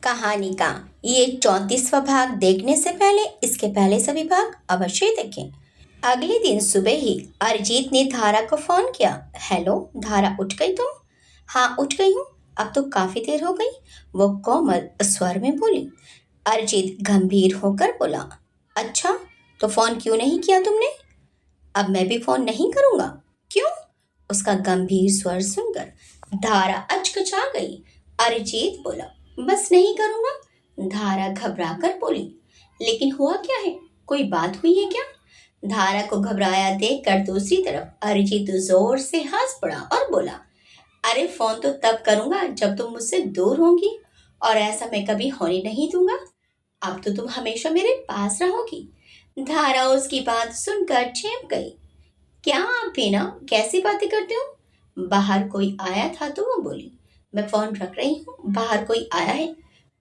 कहानी का ये 34वां भाग देखने से पहले इसके पहले सभी भाग अवश्य ही देखें। अगले दिन सुबह ही अरिजीत ने धारा को फोन किया। हेलो धारा, उठ गई तुम? हाँ उठ गई हूँ, अब तो काफी देर हो गई, वो कोमल स्वर में बोली। अरिजीत गंभीर होकर बोला, अच्छा तो फोन क्यों नहीं किया तुमने? अब मैं भी फोन नहीं करूंगा। क्यों? उसका गंभीर स्वर सुनकर धारा अचकचा गई। अरिजीत बोला, बस नहीं करूंगा। धारा घबरा कर बोली, लेकिन हुआ क्या है, कोई बात हुई है क्या? धारा को घबराया देखकर दूसरी तरफ अरिजीत जोर से हंस पड़ा और बोला, अरे फोन तो तब करूंगा जब तुम मुझसे दूर होंगी, और ऐसा मैं कभी होने नहीं दूंगा। अब तो तुम हमेशा मेरे पास रहोगी। धारा उसकी बात सुनकर चेप गई। क्या आप भी ना कैसी बातें करते हो? बाहर कोई आया था तो वो बोली, मैं फोन रख रही हूँ, बाहर कोई आया है।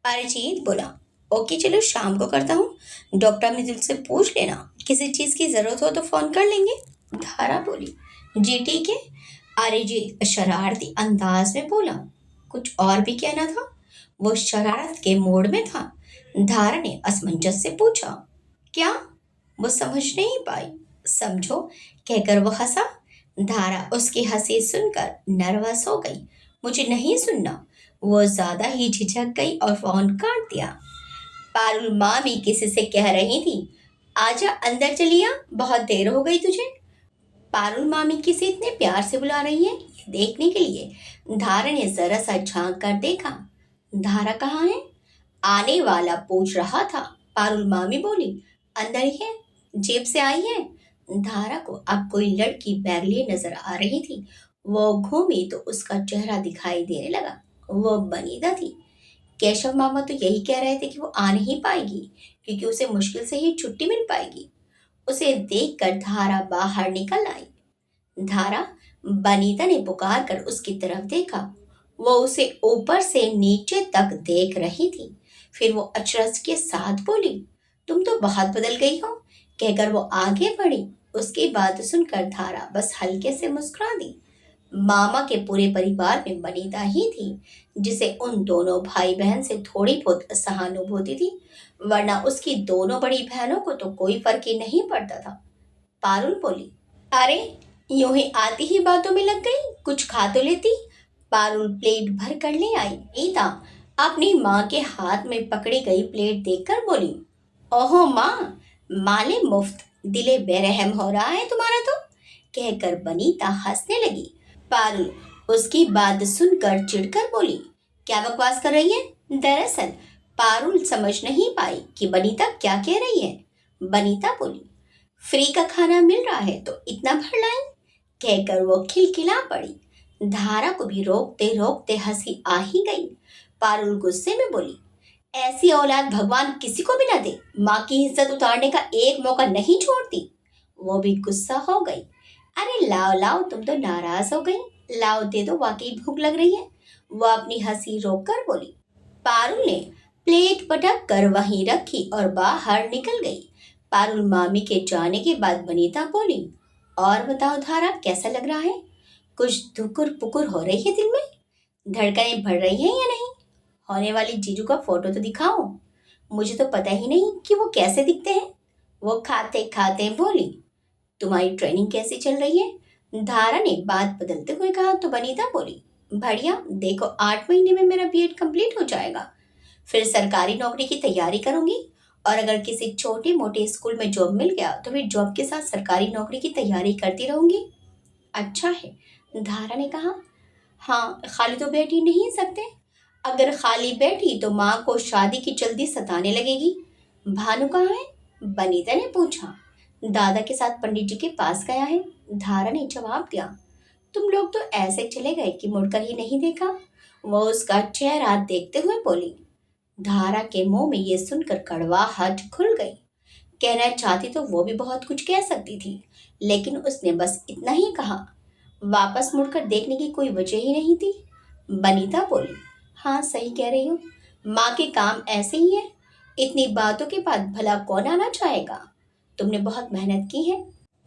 अरिजीत बोला, ओके चलो शाम को करता हूँ, डॉक्टर अब्दुल से पूछ लेना, किसी चीज की जरूरत हो तो फोन कर लेंगे। धारा बोली, जी ठीक है। अरिजीत शरारती अंदाज में बोला, कुछ और भी कहना था? वो शरारत के मूड में था। धारा ने असमंजस से पूछा, क्या? वो समझ नहीं पाई। समझो कहकर वो हंसा। धारा उसकी हंसी सुनकर नर्वस हो गई। मुझे नहीं सुनना। वो ज्यादा ही झिझक गई और फोन काट दिया। पारुल मामी किसी से कह रही थी, आजा अंदर चलिया, बहुत देर हो गई तुझे। पारुल मामी किसे इतने प्यार से बुला रही है ये देखने के लिए धारा ने जरा सा झांक कर देखा। धारा कहाँ है? आने वाला पूछ रहा था। पारुल मामी बोली, अंदर ही है, जेब से आई है। धारा को अब कोई लड़की बैग लिए नजर आ रही थी। वो घूमी तो उसका चेहरा दिखाई देने लगा। वो बनीता थी। केशव मामा तो यही कह रहे थे कि वो आ नहीं पाएगी क्योंकि उसे मुश्किल से ही छुट्टी मिल पाएगी। उसे देखकर धारा बाहर निकल आई। धारा, बनीता ने पुकार कर उसकी तरफ देखा। वो उसे ऊपर से नीचे तक देख रही थी। फिर वो अचरज के साथ बोली, तुम तो बहुत बदल गई हो। कहकर वो आगे बढ़ी। उसकी बात सुनकर धारा बस हल्के से मुस्कुरा दी। मामा के पूरे परिवार में बनीता ही थी जिसे उन दोनों भाई बहन से थोड़ी बहुत सहानुभूति थी, वरना उसकी दोनों बड़ी बहनों को तो कोई फर्क ही नहीं पड़ता था। पारुल बोली, अरे यूं ही आती ही बातों में लग गई, कुछ खा तो लेती। पारुल प्लेट भर कर ले आई। नीता अपनी माँ के हाथ में पकड़ी गई प्लेट देखकर बोली, ओहो माँ, माले मुफ्त, दिले बेरहम हो रहा है तुम्हारा तो। कहकर बनीता हंसने लगी। पारुल उसकी बात सुनकर चिढ़कर बोली, क्या बकवास कर रही है? दरअसल पारुल समझ नहीं पाई कि बनीता क्या कह रही है। बनीता बोली, फ्री का खाना मिल रहा है तो इतना भर लाई। कहकर वो खिलखिला पड़ी। धारा को भी रोकते रोकते हंसी आ ही गई। पारुल गुस्से में बोली, ऐसी औलाद भगवान किसी को भी ना दे, माँ की इज्जत उतारने का एक मौका नहीं छोड़ती। वो भी गुस्सा हो गई। अरे लाओ लाओ, तुम तो नाराज हो गई, लाओ दे दो, वाकई भूख लग रही है। वो अपनी हंसी रोककर बोली। पारुल ने प्लेट पटक कर वहीं रखी और बाहर निकल गई। पारुल मामी के जाने के बाद बनीता बोली, और बताओ धारा, कैसा लग रहा है? कुछ धुकुर पुकुर हो रही है दिल में? धड़कनें बढ़ रही हैं या नहीं? होने वाली जीजू का फोटो तो दिखाओ, मुझे तो पता ही नहीं कि वो कैसे दिखते हैं। वो खाते खाते बोली, तुम्हारी ट्रेनिंग कैसी चल रही है? धारा ने बात बदलते हुए कहा तो बनीता बोली, बढ़िया, देखो 8 महीने में मेरा बीएड कंप्लीट हो जाएगा, फिर सरकारी नौकरी की तैयारी करूंगी, और अगर किसी छोटे मोटे स्कूल में जॉब मिल गया तो फिर जॉब के साथ सरकारी नौकरी की तैयारी करती रहूंगी। अच्छा है, धारा ने कहा। हाँ, खाली तो बैठ ही नहीं सकते। अगर खाली बैठी तो माँ को शादी की जल्दी सताने लगेगी। भानु कहाँ है? बनीता ने पूछा। दादा के साथ पंडित जी के पास गया है। धारा ने जवाब दिया। तुम लोग तो ऐसे चले गए कि मुड़कर ही नहीं देखा। वो उसका चेहरा देखते हुए बोली। धारा के मुंह में ये सुनकर कड़वाहट खुल गई। कहना चाहती तो वो भी बहुत कुछ कह सकती थी, लेकिन उसने बस इतना ही कहा। वापस मुड़कर देखने की कोई वजह ही नहीं थी। बनीता बोली, हाँ सही कह रही हूँ, माँ के काम ऐसे ही है। इतनी बातों के बाद भला कौन आना चाहेगा? तुमने बहुत मेहनत की है।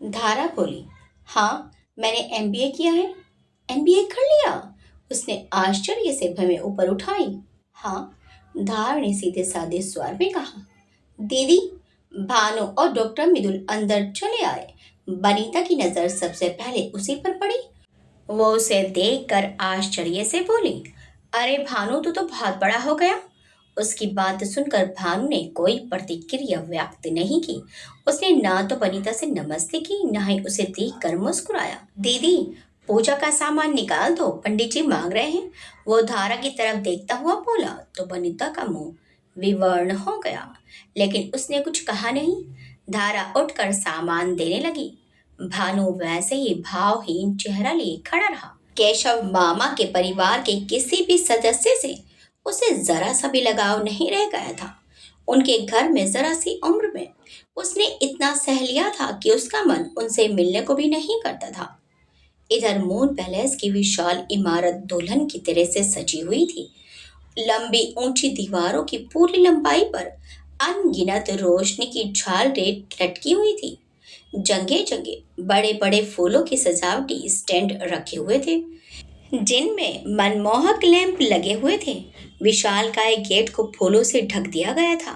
धारा बोली, हाँ मैंने एमबीए किया है। एमबीए कर लिया? उसने आश्चर्य से भवें ऊपर उठाई। हाँ, धार ने सीधे साधे स्वर में कहा। दीदी, भानु और डॉक्टर मृदुल अंदर चले आए। बनीता की नजर सबसे पहले उसी पर पड़ी। वो उसे देखकर आश्चर्य से बोली, अरे भानु, तू तो बहुत बड़ा हो गया। उसकी बात सुनकर भानु ने कोई प्रतिक्रिया व्यक्त नहीं की। उसने ना तो बनीता से नमस्ते की, ना ही उसे देखकर मुस्कुराया। दीदी, पूजा का सामान निकाल दो, पंडित जी मांग रहे हैं। वो धारा की तरफ देखता हुआ बोला तो बनीता का मुंह विवर्ण हो गया, लेकिन उसने कुछ कहा नहीं। धारा उठकर सामान देने लगी। भानु वैसे ही भावहीन चेहरा लिए खड़ा रहा। केशव मामा के परिवार के किसी भी सदस्य से उसे जरा सा भी लगाव नहीं रह गया था। उनके घर में जरा सी उम्र में उसने इतना सह लिया था कि उसका मन उनसे मिलने को भी नहीं करता था। इधर मून पैलेस की विशाल इमारत दुल्हन की तरह से सजी हुई थी। लंबी ऊंची दीवारों की पूरी लंबाई पर अनगिनत रोशनी की झालरें लटकी हुई थी। जगह जगह बड़े बड़े फूलों की सजावटी स्टैंड रखे हुए थे, जिनमें मनमोहक लैंप लगे हुए थे। विशालकाय गेट को फूलों से ढक दिया गया था।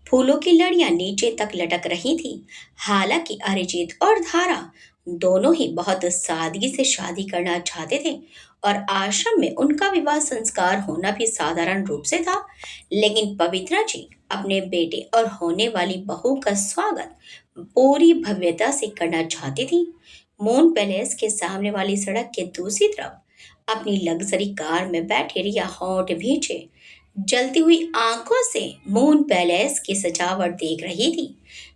फूलों की लड़ियां नीचे तक लटक रही थी। हालांकि अरिजीत और धारा दोनों ही बहुत सादगी से शादी करना चाहते थे और आश्रम में उनका विवाह संस्कार होना भी साधारण रूप से था। लेकिन पवित्रा जी अपने बेटे और होने वाली बहू का स्वागत पूरी भव्यता से करना चाहती थी। मून पैलेस के सामने वाली सड़क के दूसरी तरफ अपनी लग्जरी कार में बैठे रिया होंठ भींचे जलती हुई आंखों से मून पैलेस की सजावट देख रही थी।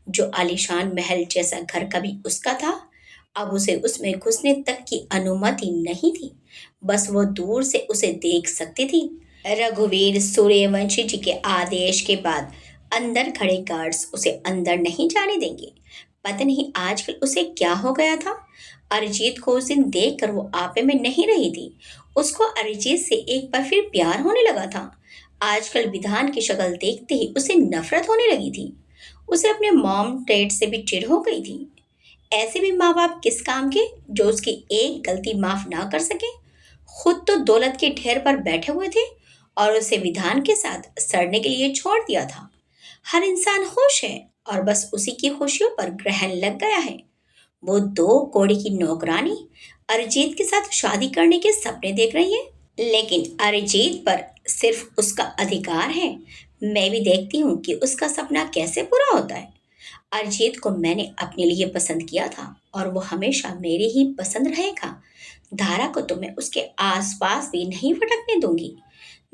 जो आलीशान महल जैसा घर कभी उसका था, अब उसे उसमें घुसने तक की अनुमति नहीं थी। बस वो दूर से उसे देख सकती थी। रघुवीर सूर्यवंशी जी के आदेश के बाद अंदर खड़े गार्ड्स उसे अंदर नहीं जाने देंगे। पता नहीं आजकल उसे क्या हो गया था। अरिजीत को उस दिन देखकर वो आपे में नहीं रही थी। उसको अरिजीत से एक बार फिर प्यार होने लगा था। आजकल विधान की शक्ल देखते ही उसे नफरत होने लगी थी। उसे अपने मॉम डैड से भी चिढ़ हो गई थी। ऐसे भी माँ बाप किस काम के जो उसकी एक गलती माफ ना कर सके। खुद तो दौलत के ढेर पर बैठे हुए थे और उसे विधान के साथ सड़ने के लिए छोड़ दिया था। हर इंसान खुश है और बस उसी की खुशियों पर ग्रहण लग गया है। वो दो कौड़ी की नौकरानी अरिजीत के साथ शादी करने के सपने देख रही है, लेकिन अरिजीत पर सिर्फ उसका अधिकार है। मैं भी देखती हूँ कि उसका सपना कैसे पूरा होता है। अरिजीत को मैंने अपने लिए पसंद किया था और वो हमेशा मेरे ही पसंद रहेगा। धारा को तो मैं उसके आसपास भी नहीं फटकने दूंगी।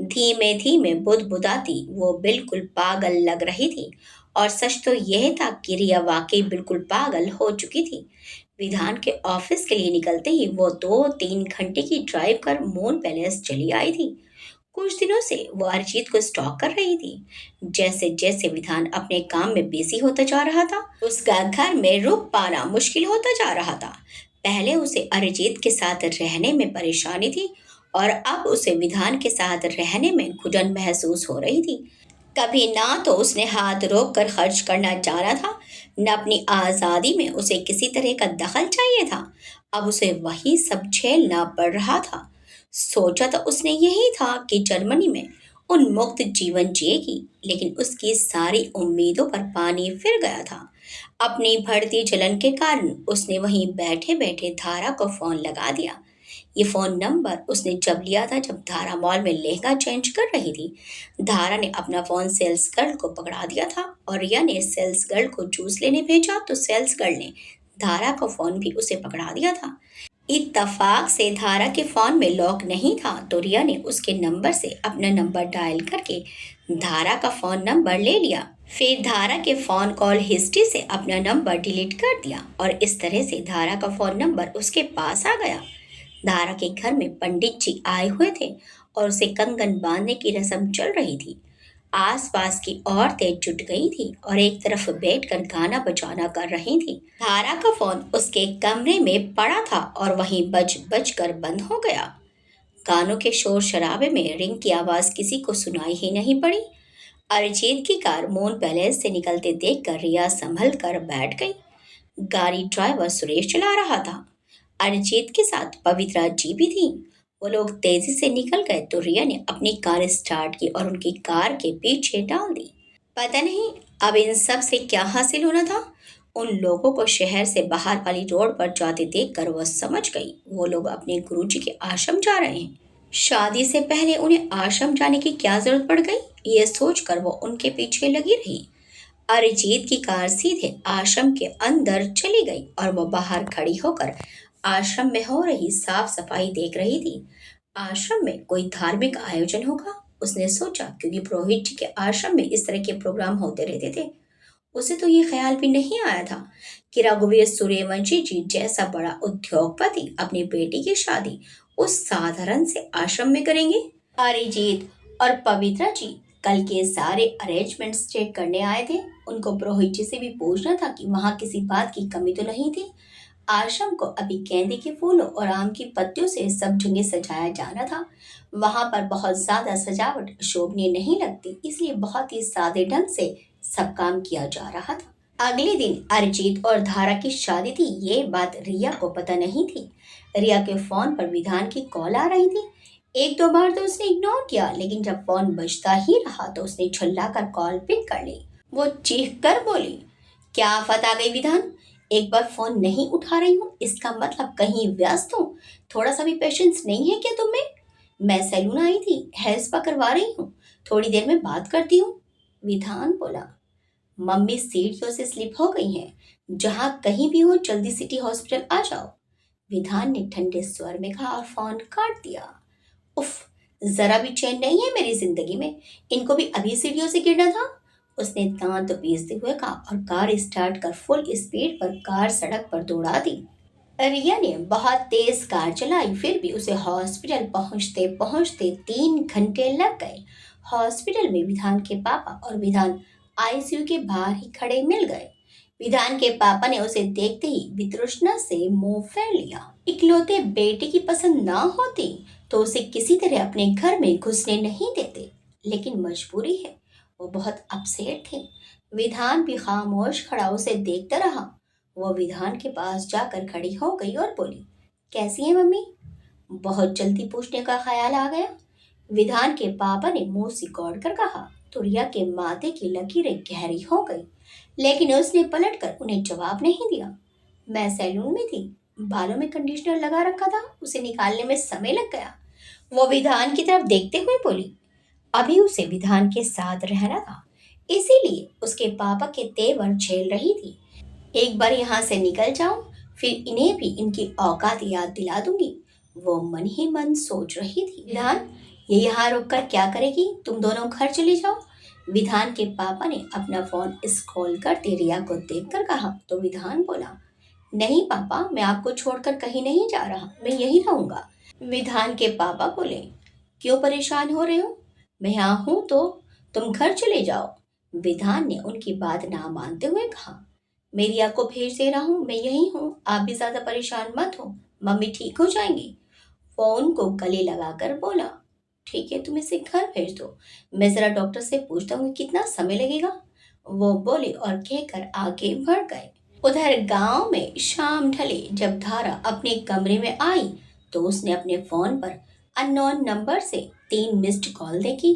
धीमे धीमे बुदबुदाती वो बिल्कुल पागल लग रही थी। और सच तो यह था कि रिया वाकई बिल्कुल पागल हो चुकी थी। विधान के ऑफिस के लिए निकलते ही वो 2-3 घंटे की ड्राइव कर मून पैलेस चली आई थी। कुछ दिनों से वो अरिजीत को स्टॉक कर रही थी। जैसे जैसे विधान अपने काम में बिजी होता जा रहा था, उसका घर में रुक पाना मुश्किल होता जा रहा था। पहले उसे अरिजीत के साथ रहने में परेशानी थी और अब उसे विधान के साथ रहने में घुटन महसूस हो रही थी। कभी ना तो उसने हाथ रोक कर खर्च करना जाना था, न अपनी आज़ादी में उसे किसी तरह का दखल चाहिए था। अब उसे वही सब झेलना पड़ रहा था। सोचा तो उसने यही था कि जर्मनी में उन्मुक्त जीवन जिएगी, लेकिन उसकी सारी उम्मीदों पर पानी फिर गया था। अपनी बढ़ती जलन के कारण उसने वहीं बैठे बैठे धारा को फोन लगा दिया। ये फोन नंबर उसने जब लिया था जब धारा मॉल में लहंगा चेंज कर रही थी। धारा ने अपना फोन सेल्स गर्ल को पकड़ा दिया था और रिया ने सेल्स गर्ल को जूस लेने भेजा तो सेल्स गर्ल ने धारा का फोन भी उसे पकड़ा दिया था। इत्तफाक से धारा के फोन में लॉक नहीं था तो रिया ने उसके नंबर से अपना नंबर डायल करके धारा का फोन नंबर ले लिया। फिर धारा के फोन कॉल हिस्ट्री से अपना नंबर डिलीट कर दिया और इस तरह से धारा का फोन नंबर उसके पास आ गया। धारा के घर में पंडित जी आए हुए थे और उसे कंगन बांधने की रस्म चल रही थी। आसपास की औरतें जुट गई थी और एक तरफ बैठकर गाना बजाना कर रही थी। धारा का फोन उसके कमरे में पड़ा था और वहीं बज बज कर बंद हो गया। गानों के शोर शराबे में रिंग की आवाज किसी को सुनाई ही नहीं पड़ी। अरिजीत की कार मून पैलेस से निकलते देखकर रिया संभल कर बैठ गई। गाड़ी ड्राइवर सुरेश चला रहा था। अरिजीत के साथ पवित्रा जी भी थी। वो लोग तेजी से निकल गए तो रिया ने अपनी कार स्टार्ट की और उनकी कार के पीछे डाल दी। पता नहीं अब इन सब से क्या हासिल होना था। उन लोगों को शहर से बाहर वाली रोड पर जाते देखकर वह समझ गई वो लोग अपने गुरुजी के आश्रम जा रहे हैं। शादी से पहले उन्हें आश्रम जाने की क्या जरूरत पड़ गई, ये सोचकर वो उनके पीछे लगी रही। अरिजीत की कार सीधे आश्रम के अंदर चली गई और वो बाहर खड़ी होकर आश्रम में हो रही साफ सफाई देख रही थी। आश्रम में कोई धार्मिक आयोजन होगा, उसने सोचा, क्योंकि पुरोहित जी के आश्रम में इस तरह के प्रोग्राम होते रहते थे। उसे तो ये ख्याल भी नहीं आया था कि रघुवीर सूर्यवंशी जी जैसा बड़ा उद्योगपति अपनी बेटी की शादी उस साधारण से आश्रम में करेंगे। अरिजीत और पवित्रा जी कल के सारे अरेंजमेंट्स चेक करने आए थे। उनको पुरोहित जी से भी पूछना था कि वहाँ किसी बात की कमी तो नहीं थी। आश्रम को अभी गेंदे के फूलों और आम की पत्तियों से सब जगह सजाया जाना था। वहां पर बहुत ज्यादा सजावट शोभनीय नहीं लगती, इसलिए बहुत ही सादे ढंग से सब काम किया जा रहा था। अगले दिन अरिजीत और धारा की शादी थी, ये बात रिया को पता नहीं थी। रिया के फोन पर विधान की कॉल आ रही थी। एक दो बार तो उसने इग्नोर किया, लेकिन जब फोन बजता ही रहा तो उसने चिल्लाकर कॉल पिक कर ली। वो चीख कर बोली, क्या आफत आ गई विधान, एक बार फोन नहीं उठा रही हूँ इसका मतलब कहीं व्यस्त हूँ। थोड़ा सा भी पेशेंस नहीं है क्या तुम्हें? मैं सैलून आई थी, हेयर स्पा करवा रही हूँ, थोड़ी देर में बात करती हूँ, विधान बोला। मम्मी सीढ़ियों से स्लिप हो गई हैं, जहां कहीं भी हो जल्दी सिटी हॉस्पिटल आ जाओ, विधान ने ठंडे स्वर में कहा और फोन काट दिया। उफ, जरा भी चैन नहीं है मेरी जिंदगी में, इनको भी अभी सीढ़ियों से गिरना था, उसने दांत पीसते हुए कहा और कार स्टार्ट कर फुल स्पीड पर कार सड़क पर दौड़ा दी। रिया ने बहुत तेज कार चलाई, फिर भी उसे हॉस्पिटल पहुंचते पहुंचते 3 घंटे लग गए। हॉस्पिटल में विधान के पापा और विधान आईसीयू के बाहर ही खड़े मिल गए। विधान के पापा ने उसे देखते ही वितृष्णा से मुंह फेर लिया। इकलौते बेटे की पसंद ना होती तो उसे किसी तरह अपने घर में घुसने नहीं देते, लेकिन मजबूरी है। वो बहुत अपसेट थे। विधान भी खामोश खड़ा उसे देखता रहा। वो विधान के पास जाकर खड़ी हो गई और बोली, कैसी है मम्मी? बहुत जल्दी पूछने का ख्याल आ गया, विधान के पापा ने मुंह सिकोड़ कर कहा। तो रिया के माथे की लकीरें गहरी हो गई, लेकिन उसने पलटकर उन्हें जवाब नहीं दिया। मैं सैलून में थी, बालों में कंडीशनर लगा रखा था, उसे निकालने में समय लग गया। वो विधान की तरफ देखते हुए बोली। अभी उसे विधान के साथ रहना था, इसीलिए उसके पापा के तेवर झेल रही थी। एक बार यहाँ से निकल जाऊं, फिर इन्हें भी इनकी औकात याद दिला दूंगी, वो मन ही मन सोच रही थी। विधान, ये यहाँ रुककर क्या करेगी, तुम दोनों घर चले जाओ, विधान के पापा ने अपना फोन स्क्रॉल करते रिया को देखकर कहा। तो विधान बोला, नहीं पापा, मैं आपको छोड़कर कहीं नहीं जा रहा, मैं यहीं रहूंगा। विधान के पापा बोले, क्यों परेशान हो रहे हो, मैं यहाँ हूं तो, तुम घर चले जाओ। विधान ने उनकी बात ना मानते हुए कहा, मैं रिया को भेज दे रहा हूँ, मैं यहीं हूँ, आप भी ज्यादा परेशान मत हो, मम्मी ठीक हो जाएंगी। फोन को गले लगाकर बोला, ठीक है तुम इसे घर भेज दो, मैं जरा डॉक्टर से पूछता हूँ कि कितना समय लगेगा, वो बोले और कहकर आगे बढ़ गए। उधर गांव में शाम ढले जब धारा अपने कमरे में आई तो उसने अपने फोन पर अननोन नंबर से 3 मिस्ड कॉल देखी।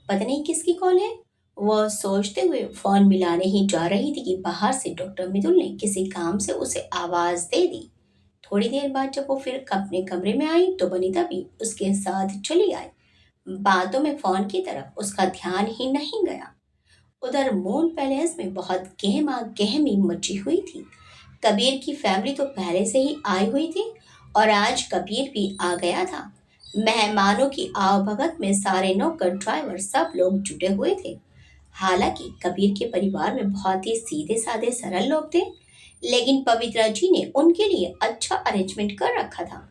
पता नहीं किसकी कॉल है, वह सोचते हुए फोन मिलाने ही जा रही थी कि बाहर से डॉक्टर मितुल ने किसी काम से उसे आवाज दे दी। थोड़ी देर बाद जब वो फिर अपने कमरे में आई तो बनीता भी उसके साथ चली आई। बातों में फोन की तरफ उसका ध्यान ही नहीं गया। उधर मून पैलेस में बहुत गहमा गहमी मची हुई थी। कबीर की फैमिली तो पहले से ही आई हुई थी और आज कबीर भी आ गया था। मेहमानों की आवभगत में सारे नौकर ड्राइवर सब लोग जुटे हुए थे। हालांकि कबीर के परिवार में बहुत ही सीधे साधे सरल लोग थे, लेकिन पवित्रा जी ने उनके लिए अच्छा अरेंजमेंट कर रखा था।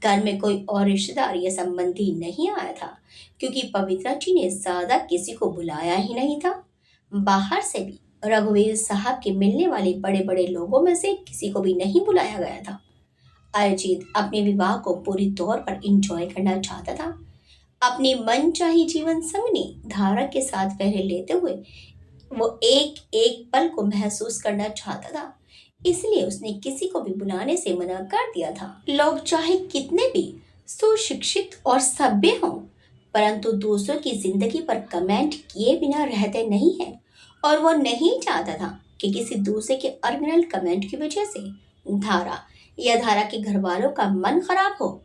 घर में कोई और रिश्तेदार या संबंधी नहीं आया था, क्योंकि पवित्रा जी ने ज्यादा किसी को बुलाया ही नहीं था। बाहर से भी रघुवीर साहब के मिलने वाले बड़े बड़े लोगों में से किसी को भी नहीं बुलाया गया था। अरिजीत अपने विवाह को पूरी तौर पर इंजॉय करना चाहता था। अपनी मनचाही जीवन संगनी धारा के साथ पहरे लेते हुए वो एक एक पल को महसूस करना चाहता था। इसलिए उसने किसी को भी बुलाने से मना कर दिया था। लोग चाहे कितने भी सुशिक्षित और सभ्य हों, परंतु दूसरों की जिंदगी पर कमेंट किए बिना रहते नहीं हैं। और वो नहीं चाहता था कि किसी दूसरे के अनर्गल कमेंट की वजह से धारा धारा के घर वालों का मन खराब हो।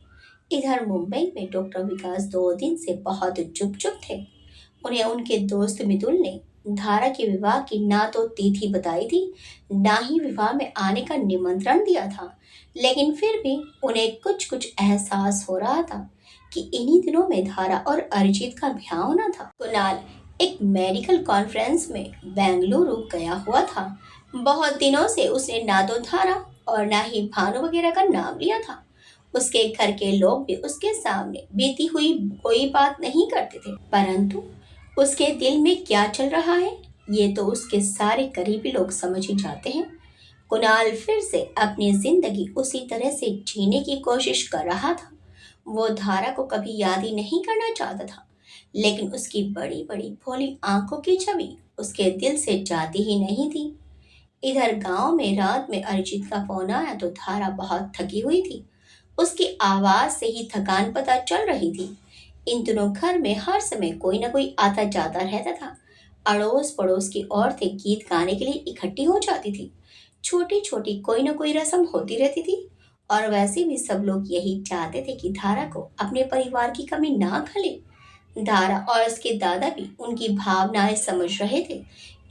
इधर मुंबई में डॉक्टर विकास 2 दिन से बहुत चुप चुप थे। उन्हें उनके दोस्त मितुल ने धारा के विवाह की ना तो तिथि बताई थी, ना ही विवाह में आने का निमंत्रण दिया था। लेकिन फिर भी उन्हें कुछ कुछ एहसास हो रहा था कि इन्हीं दिनों में धारा और अरिजीत का ब्याह होना था। कुणाल एक मेडिकल कॉन्फ्रेंस में बेंगलुरु गया हुआ था। बहुत दिनों से उसने ना तो धारा और ना ही भानु वगैरह का नाम लिया था। उसके घर के लोग भी उसके सामने बीती हुई कोई बात नहीं करते थे, परंतु उसके दिल में क्या चल रहा है ये तो उसके सारे करीबी लोग समझ ही जाते हैं। कुणाल फिर से अपनी जिंदगी उसी तरह से जीने की कोशिश कर रहा था। वो धारा को कभी याद ही नहीं करना चाहता था, लेकिन उसकी बड़ी बड़ी भोली आंखों की छवि उसके दिल से जाती ही नहीं थी। इधर गांव में रात में अरिजीत का फोन आया तो धारा बहुत थकी हुई थी। उसकी आवाज से ही थकान पता चल रही थी। इन दिनों घर में हर समय कोई ना कोई आता जाता रहता था। अड़ोस पड़ोस की औरतें गीत गाने के लिए इकट्ठी हो जाती थी। छोटी छोटी कोई ना कोई रस्म होती रहती थी। और वैसे भी सब लोग यही चाहते थे कि धारा को अपने परिवार की कमी ना खले। धारा और उसके दादा भी उनकी भावनाएं समझ रहे थे,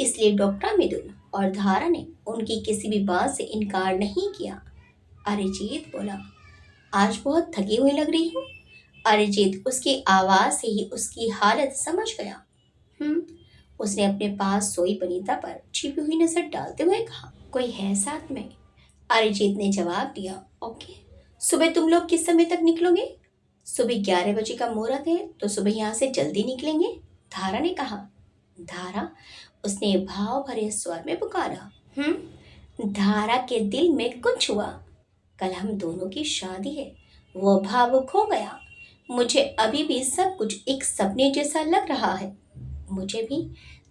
इसलिए डॉक्टर मिथुन और धारा ने उनकी किसी भी बात से इनकार नहीं किया। अरिजीत बोला, आज बहुत थकी हुई लग रही हूँ। अरिजीत उसकी आवाज से ही उसकी हालत समझ गया। हम्म, उसने अपने पास सोई बनीता पर छिपी हुई नजर डालते हुए कहा, कोई है साथ में? अरिजीत ने जवाब दिया, ओके। सुबह तुम लोग किस समय तक निकलोगे? सुबह 11 बजे का मुहूर्त है, तो सुबह यहाँ से जल्दी निकलेंगे, धारा ने कहा। धारा, उसने भाव भरे स्वर में पुकारा। धारा के दिल में कुछ हुआ। कल हम दोनों की शादी है। वो भावुक हो गया। मुझे अभी भी सब कुछ एक सपने जैसा लग रहा है। मुझे भी।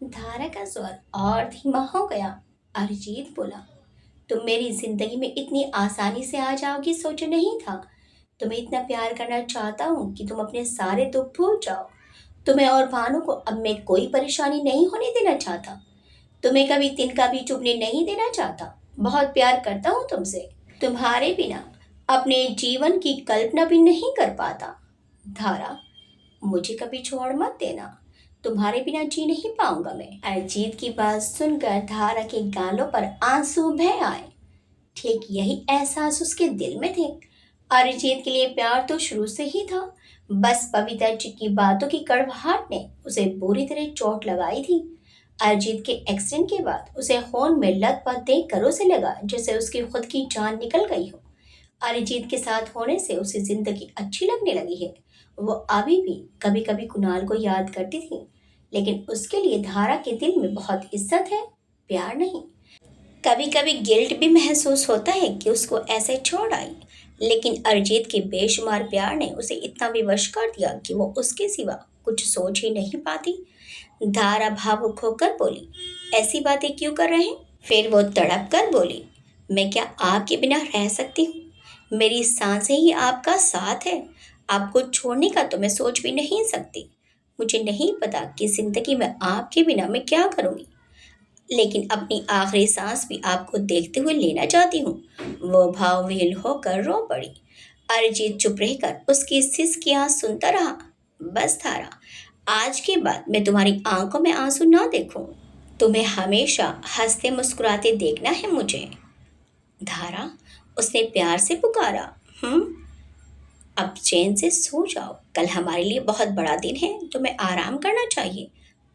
धारा का स्वर और धीमा हो गया। अरिजीत बोला, तुम मेरी जिंदगी में इतनी आसानी से आ जाओगी सोचा नहीं था। तुम्हें इतना प्यार करना चाहता हूँ कि तुम अपने सारे दुख भूल जाओ। तुम्हें और भानु को अब मैं कोई परेशानी नहीं होने देना चाहता। तुम्हें कभी तिनका भी चुभने नहीं देना चाहता। बहुत प्यार करता हूँ तुमसे। तुम्हारे बिना अपने जीवन की कल्पना भी नहीं कर पाता। धारा, मुझे कभी छोड़ मत देना। तुम्हारे बिना जी नहीं पाऊंगा मैं। अरिजीत की बात सुनकर धारा के गालों पर आंसू बह आए। ठीक यही एहसास उसके दिल में थे। अरिजीत के लिए प्यार तो शुरू से ही था। बस पवित्र जी की बातों की कड़वाहट ने उसे बुरी तरह चोट लगाई थी। अरिजीत के एक्सीडेंट के बाद उसे खून में लथपथ देखकर उसे लगा जैसे उसकी खुद की जान निकल गई हो। अरिजीत के साथ होने से उसे जिंदगी अच्छी लगने लगी है। वो अभी भी कभी कभी कुणाल को याद करती थी, लेकिन उसके लिए धारा के दिल में बहुत इज्जत है, प्यार नहीं। कभी कभी गिल्ट भी महसूस होता है कि उसको ऐसे छोड़ आई, लेकिन अरिजीत के बेशुमार प्यार ने उसे इतना विवश कर दिया कि वो उसके सिवा कुछ सोच ही नहीं पाती। धारा भावुक होकर बोली, ऐसी बातें क्यों कर रहे हैं? फिर वो तड़प कर बोली, मैं क्या आपके बिना रह सकती हूँ? मेरी सांसें ही आपका साथ है। आपको छोड़ने का तो मैं सोच भी नहीं सकती। मुझे नहीं पता कि जिंदगी में आपके बिना मैं क्या करूँगी, लेकिन अपनी आखिरी सांस भी आपको देखते हुए लेना चाहती हूँ। वो भावविह्वल होकर रो पड़ी। अरिजीत चुप रहकर उसकी सिसकियां सुनता रहा। बस धारा, आज के बाद मैं तुम्हारी आंखों में आंसू ना देखूं। तुम्हें हमेशा हंसते मुस्कुराते देखना है मुझे। धारा, उसने प्यार से पुकारा। अब चैन से सो जाओ। कल हमारे लिए बहुत बड़ा दिन है, तुम्हें आराम करना चाहिए।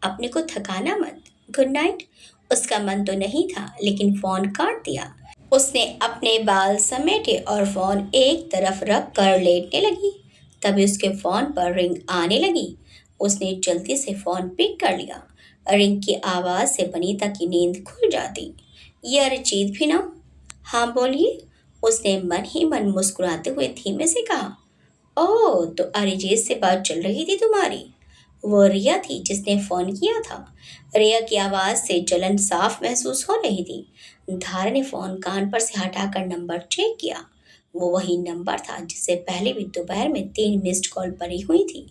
अपने को थकाना मत। Good night. उसका मन तो नहीं था, लेकिन फोन काट दिया। उसने अपने बाल समेटे और फोन एक तरफ रख कर लेटने लगी। तभी उसके फोन पर रिंग आने लगी। उसने जल्दी से फोन पिक कर लिया। रिंग की आवाज से बनीता की नींद खुल जाती। ये अरिजीत भी ना? हाँ बोलिए, उसने मन ही मन मुस्कुराते हुए धीमे से कहा। ओह, तो अरिजीत से बात चल रही थी तुम्हारी? वो रिया थी जिसने फोन किया था। रिया की आवाज से जलन साफ महसूस हो रही थी। धारा ने फोन कान पर से हटाकर नंबर चेक किया। वो वही नंबर था जिससे पहले भी दोपहर में 3 मिस्ड कॉल पड़ी हुई थी।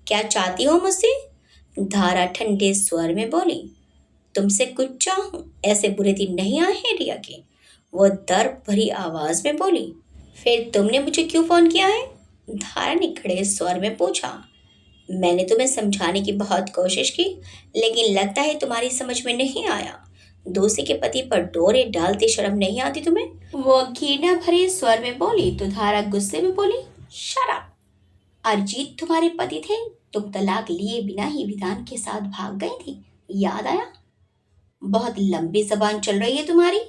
क्या चाहती हो मुझसे? धारा ठंडे स्वर में बोली। तुमसे कुछ चाहूं? ऐसे बुरे दिन नहीं आए हैं रिया के? वो दर्द भरी आवाज में बोली। फिर तुमने मुझे क्यों फोन किया है? धारा ने खड़े स्वर में पूछा। मैंने तुम्हें समझाने की बहुत कोशिश की, लेकिन लगता है तुम्हारी समझ में नहीं आया। दूसरे के पति पर डोरे डालते शर्म नहीं आती तुम्हें? वो घृणा भरे स्वर में बोली तो धारा गुस्से में बोली। शराब। अरिजीत तुम्हारे पति थे? तुम तलाक लिए बिना ही विधान के साथ भाग गई थी, याद आया? बहुत लंबी जबान चल रही है तुम्हारी।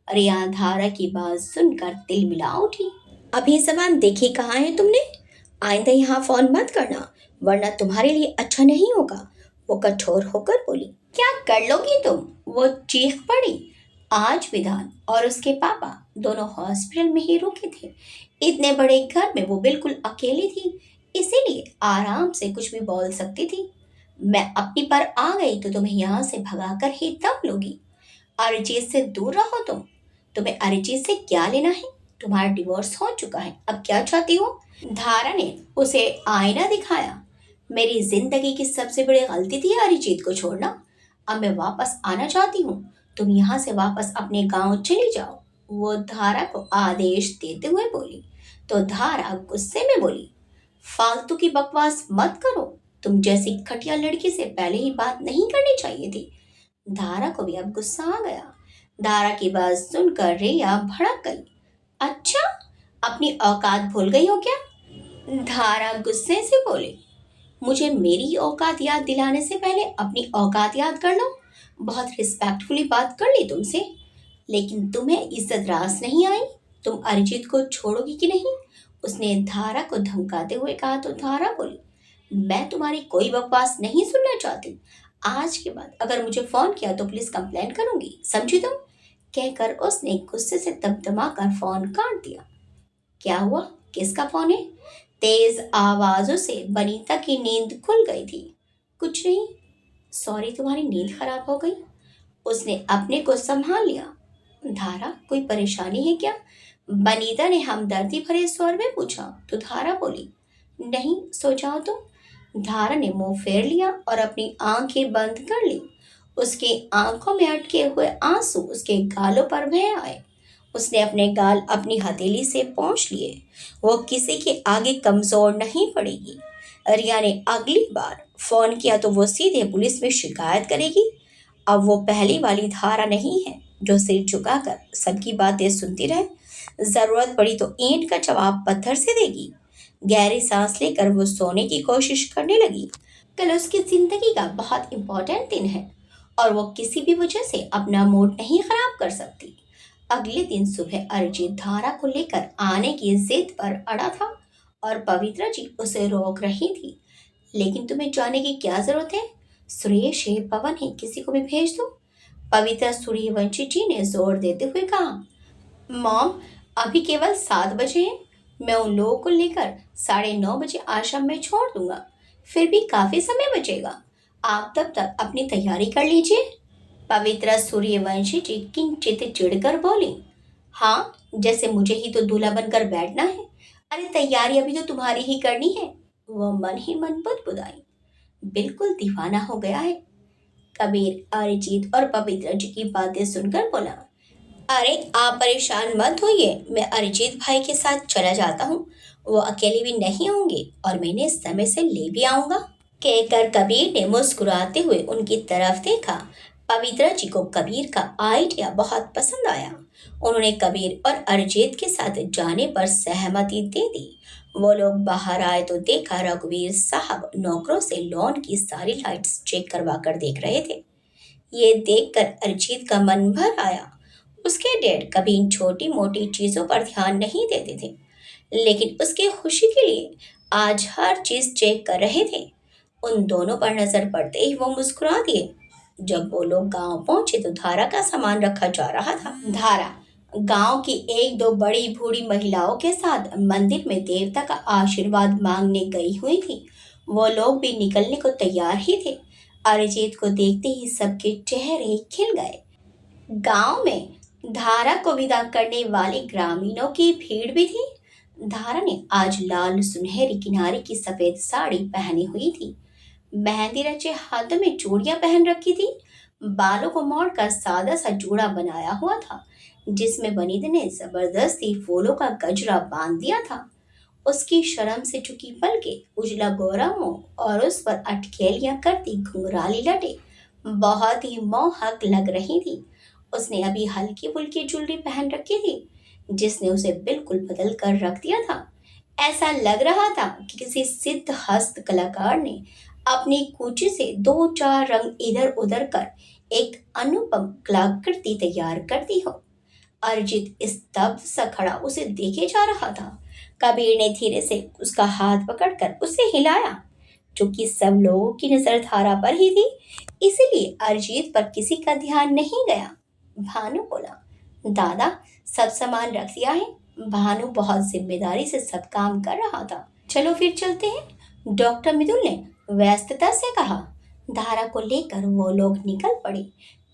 रिया धारा की बात सुनकर तिल मिला उठी। अभी जबान देखी कहाँ है तुमने? आइंदा यहाँ फोन मत करना, वरना तुम्हारे लिए अच्छा नहीं होगा। वो कठोर होकर बोली। क्या कर लोगी तुम? वो चीख पड़ी। आज विधान और उसके पापा दोनों हॉस्पिटल में ही रुके थे। इतने बड़े घर में वो बिल्कुल अकेली थी, इसीलिए आराम से कुछ भी बोल सकती थी। मैं अपनी पर आ गई तो तुम्हें यहाँ से भगाकर ही दम लोगी। अरिजीत से दूर रहो तुम। तुम्हें अरिजीत से क्या लेना है? तुम्हारा डिवोर्स हो चुका है, अब क्या चाहती हो? धारा ने उसे आईना दिखाया। मेरी जिंदगी की सबसे बड़ी गलती थी अरिजीत को छोड़ना। अब मैं वापस आना चाहती हूँ। तुम यहाँ से वापस अपने गांव चली जाओ। वो धारा को आदेश देते हुए बोली। तो धारा गुस्से में बोली। फालतू की बकवास मत करो। तुम जैसी घटिया लड़की से पहले ही बात नहीं करनी चाहिए थी। धारा को भी अब गुस्सा आ गया। धारा की बात सुनकर रिया भड़क गई। अच्छा, अपनी औकात भूल गई हो क्या? धारा गुस्से से बोली। मुझे मेरी औकात याद दिलाने से पहले अपनी औकात याद कर लो। बहुत रिस्पेक्टफुली बात कर ली तुमसे, लेकिन तुम्हें इज्जत रास नहीं आई। तुम अरिजीत को छोड़ोगी कि नहीं? उसने धारा को धमकाते हुए कहा तो धारा बोली। मैं तुम्हारी कोई बकवास नहीं सुनना चाहती। आज के बाद अगर मुझे फोन किया तो पुलिस कंप्लेंट करूंगी, समझी तुम? कहकर उसने गुस्से से दमदमा कर फोन काट दिया। क्या हुआ? किसका फोन है? तेज आवाजों से बनीता की नींद खुल गई थी। कुछ नहीं, सॉरी तुम्हारी नींद खराब हो गई। उसने अपने को संभाल लिया। धारा, कोई परेशानी है क्या? बनीता ने हमदर्दी भरे स्वर में पूछा तो धारा बोली। नहीं, सो जाओ तुम। धारा ने मुंह फेर लिया और अपनी आंखें बंद कर ली। उसकी आंखों में अटके हुए आंसू उसके गालों पर बह आए। उसने अपने गाल अपनी हथेली से पोंछ लिए। वो किसी के आगे कमजोर नहीं पड़ेगी। रिया ने अगली बार फोन किया तो वो सीधे पुलिस में शिकायत करेगी। अब वो पहली वाली धारा नहीं है जो सिर झुकाकर सबकी बातें सुनती रहे। जरूरत पड़ी तो ईंट का जवाब पत्थर से देगी। गहरी सांस लेकर वो सोने की कोशिश करने लगी। कल उसकी जिंदगी का बहुत इंपॉर्टेंट दिन है और वो किसी भी वजह से अपना मूड नहीं खराब कर सकती। अगले दिन सुबह अरिजीत धारा को लेकर आने की जिद पर अड़ा था और पवित्रा जी उसे रोक रही थी। लेकिन तुम्हें जाने की क्या जरूरत है? सुरेश है, पवन है, किसी को भी भेज दो। पवित्रा सूर्यवंशी जी ने जोर देते हुए कहा। मॉम, अभी केवल 7 बजे हैं। मैं उन लोगों को लेकर 9:30 बजे आश्रम में छोड़ दूंगा। फिर भी काफी समय बचेगा। आप तब तक अपनी तैयारी कर लीजिए। पवित्रा सूर्यवंशी जी किंचित चिढ़कर बोली। हाँ, जैसे मुझे ही तो दूल्हा बनकर बैठना है। अरे तैयारी अभी तो तुम्हारी ही करनी है। वो मन ही मन बुदबुदाई। बिल्कुल दीवाना हो गया है। कबीर अरिजीत और पवित्रा जी की बातें सुनकर बोला। अरे आप परेशान मत होइए, मैं अरिजीत भाई के साथ चला जाता हूँ। वो अकेले भी नहीं होंगे और मैंने समय से ले भी आऊंगा। कहकर कबीर ने मुस्कुराते हुए उनकी तरफ देखा। पवित्रा जी को कबीर का आइडिया बहुत पसंद आया। उन्होंने कबीर और अरिजीत के साथ जाने पर सहमति दे दी। वो लोग बाहर आए तो देखा रघुवीर साहब नौकरों से लॉन की सारी लाइट्स चेक करवा कर देख रहे थे। ये देखकर अरिजीत का मन भर आया। उसके डैड कभी इन छोटी मोटी चीजों पर ध्यान नहीं देते थे, लेकिन उसकी खुशी के लिए आज हर चीज चेक कर रहे थे। उन दोनों पर नजर पड़ते ही वो मुस्कुरा दिए। जब वो लोग गांव पहुंचे तो धारा का सामान रखा जा रहा था। धारा गांव की एक दो बड़ी बूढ़ी महिलाओं के साथ मंदिर में देवता का आशीर्वाद मांगने गई हुई थी। वो लोग भी निकलने को तैयार ही थे। अरिजीत को देखते ही सबके चेहरे खिल गए। गांव में धारा को विदा करने वाले ग्रामीणों की भीड़ भी थी। धारा ने आज लाल सुनहरी किनारे की सफेद साड़ी पहनी हुई थी। मेहंदी रचे हाथों में चूड़ियां पहन रखी थी। बालों को मोड़कर सादा सा जूड़ा बनाया हुआ था, जिसमें वनीता ने जबरदस्ती फूलों का गजरा बांध दिया था। उसकी शर्म से झुकी पलकें, उजला गोरा मुंह और उस पर अटखेलियां करती घुंघराली लटें बहुत ही मोहक लग रही थी। उसने अभी हल्की फुल्की ज्वेलरी पहन रखी थी, जिसने उसे बिल्कुल बदल कर रख दिया था। ऐसा लग रहा था कि किसी सिद्ध हस्त कलाकार ने अपनी कूची से दो चार रंग इधर उधर कर एक अनुपम कलाकृति तैयार कर दी हो। अरिजीत स्तब्ध सा खड़ा उसे देखे जा रहा था। कबीर ने धीरे से उसका हाथ पकड़कर उसे हिलाया। चूंकि सब लोगों की नजर धारा पर ही थी, इसीलिए अरिजीत पर किसी का ध्यान नहीं गया। भानु बोला, दादा, सब सामान रख दिया है। भानु बहुत जिम्मेदारी से सब काम कर रहा था। चलो फिर चलते हैं, डॉक्टर मितुल ने व्यस्तता से कहा। धारा को लेकर वो लोग निकल पड़े।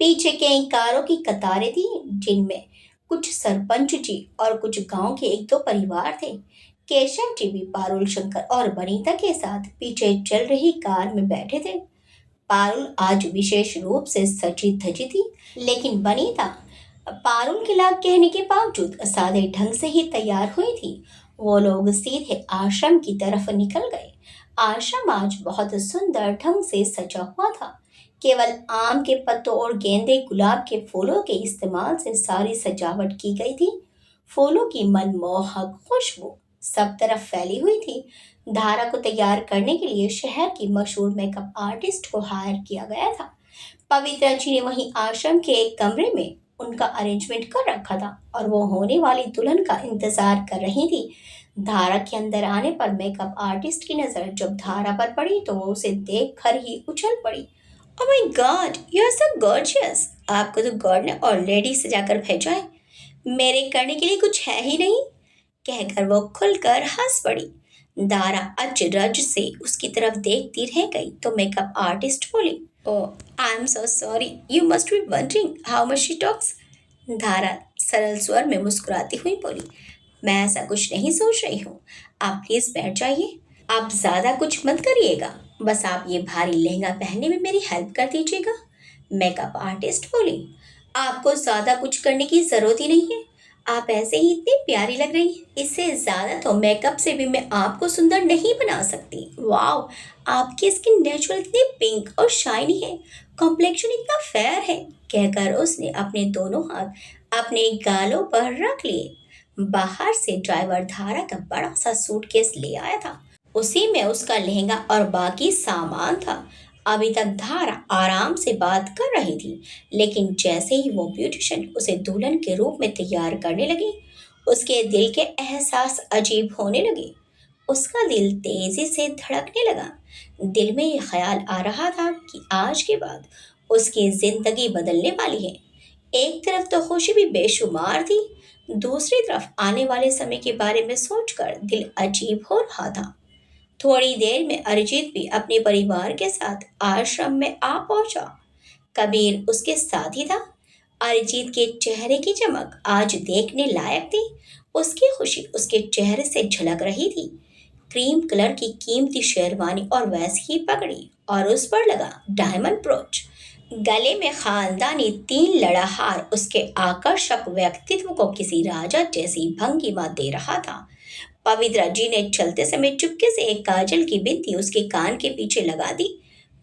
पीछे कई कारों की कतारें थी, जिनमें कुछ सरपंच जी और कुछ गांव के एक दो परिवार थे। केशव जी भी पारुल शंकर और वनीता के साथ पीछे चल रही कार में बैठे थे। पारुल आज विशेष रूप से सजी धजी थी, लेकिन वनीता पारुल के लाग कहने के बावजूद सादे ढंग से ही तैयार हुई थी। वो लोग सीधे आश्रम की तरफ निकल गए। आश्रम आज बहुत सुंदर ढंग से सजा हुआ था। केवल आम के पत्तों और गेंदे गुलाब के फूलों के इस्तेमाल से सारी सजावट की गई थी। फूलों की मनमोहक खुशबू सब तरफ फैली हुई थी। धारा को तैयार करने के लिए शहर की मशहूर मेकअप आर्टिस्ट को हायर किया गया था। पवित्रा जी ने वहीं आश्रम के एक कमरे में उनका अरेंजमेंट कर रखा था और वो होने वाली दुल्हन का इंतजार कर रही थी। धारा के अंदर आने पर मेकअप आर्टिस्ट की नजर जब धारा पर पड़ी तो वो उसे देख कर ही उछल पड़ी। Oh my god, you are so gorgeous! आपको तो गॉड ने ऑलरेडी सजाकर भेजा है, मेरे करने के लिए कुछ है ही नहीं, कहकर वो खुलकर हंस पड़ी। दारा अचरज से उसकी तरफ देखती रह गई तो मेकअप आर्टिस्ट बोली, oh, I am so sorry, you must be wondering how much she talks. धारा सरल स्वर में मुस्कुराती हुई बोली, मैं ऐसा कुछ नहीं सोच रही हूँ, आप प्लीज बैठ जाइए। आप ज्यादा कुछ मत करिएगा, बस आप ये भारी लहंगा पहनने में मेरी हेल्प कर दीजिएगा। मेकअप आर्टिस्ट बोली, आपको ज्यादा कुछ करने की जरूरत ही नहीं है, आप ऐसे ही इतनी प्यारी लग रही हैं। इससे ज्यादा तो मेकअप से भी मैं आपको सुंदर नहीं बना सकती। वाओ, आपकी स्किन नेचुरल इतनी पिंक और शाइनी है, कॉम्प्लेक्शन इतना फेयर है, कहकर उसने अपने दोनों हाथ अपने गालों पर रख लिए। बाहर से ड्राइवर धारा का बड़ा सा सूटकेस ले आया था। उसी में उसका लहंगा और बाकी सामान था। अभी तक धारा आराम से बात कर रही थी, लेकिन जैसे ही वो ब्यूटिशियन उसे दुल्हन के रूप में तैयार करने लगी, उसके दिल के एहसास अजीब होने लगे। उसका दिल तेजी से धड़कने लगा। दिल में ये ख्याल आ रहा था कि आज के बाद उसकी जिंदगी बदलने वाली है। एक तरफ तो खुशी भी बेशुमार थी, दूसरी तरफ आने वाले समय के बारे में सोचकर दिल अजीब हो रहा था। थोड़ी देर में अरिजीत भी अपने परिवार के साथ आश्रम में आ पहुंचा। कबीर उसके साथ ही था। अरिजीत के चेहरे की चमक आज देखने लायक थी। उसकी खुशी उसके चेहरे से झलक रही थी। क्रीम कलर की कीमती शेरवानी और वैसी ही पगड़ी और उस पर लगा डायमंड ब्रोच, गले में खानदानी तीन लड़ा हार उसके आकर्षक व्यक्तित्व को किसी राजा जैसी भंगिमा दे रहा था। पवित्रा जी ने चलते समय चुपके से एक काजल की बिंदी उसके कान के पीछे लगा दी।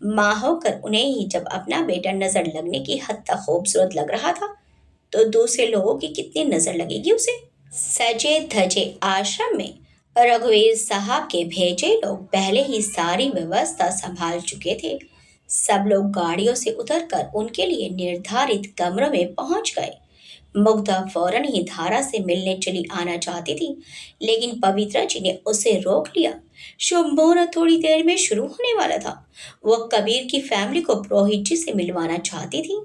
माँ होकर उन्हें ही जब अपना बेटा नजर लगने की हद तक खूबसूरत लग रहा था, तो दूसरे लोगों की कितनी नजर लगेगी उसे। सजे धजे आश्रम में रघुवीर साहब के भेजे लोग पहले ही सारी व्यवस्था संभाल चुके थे। सब लोग गाड़ियों से उतरकर उनके लिए निर्धारित कमरों में पहुंच गए। मुग्धा फौरन ही धारा से मिलने चली आना चाहती थी, लेकिन पवित्रा जी ने उसे रोक लिया। शुभ मुहूर्त थोड़ी देर में शुरू होने वाला था। वह कबीर की फैमिली को पुरोहित जी से मिलवाना चाहती थी,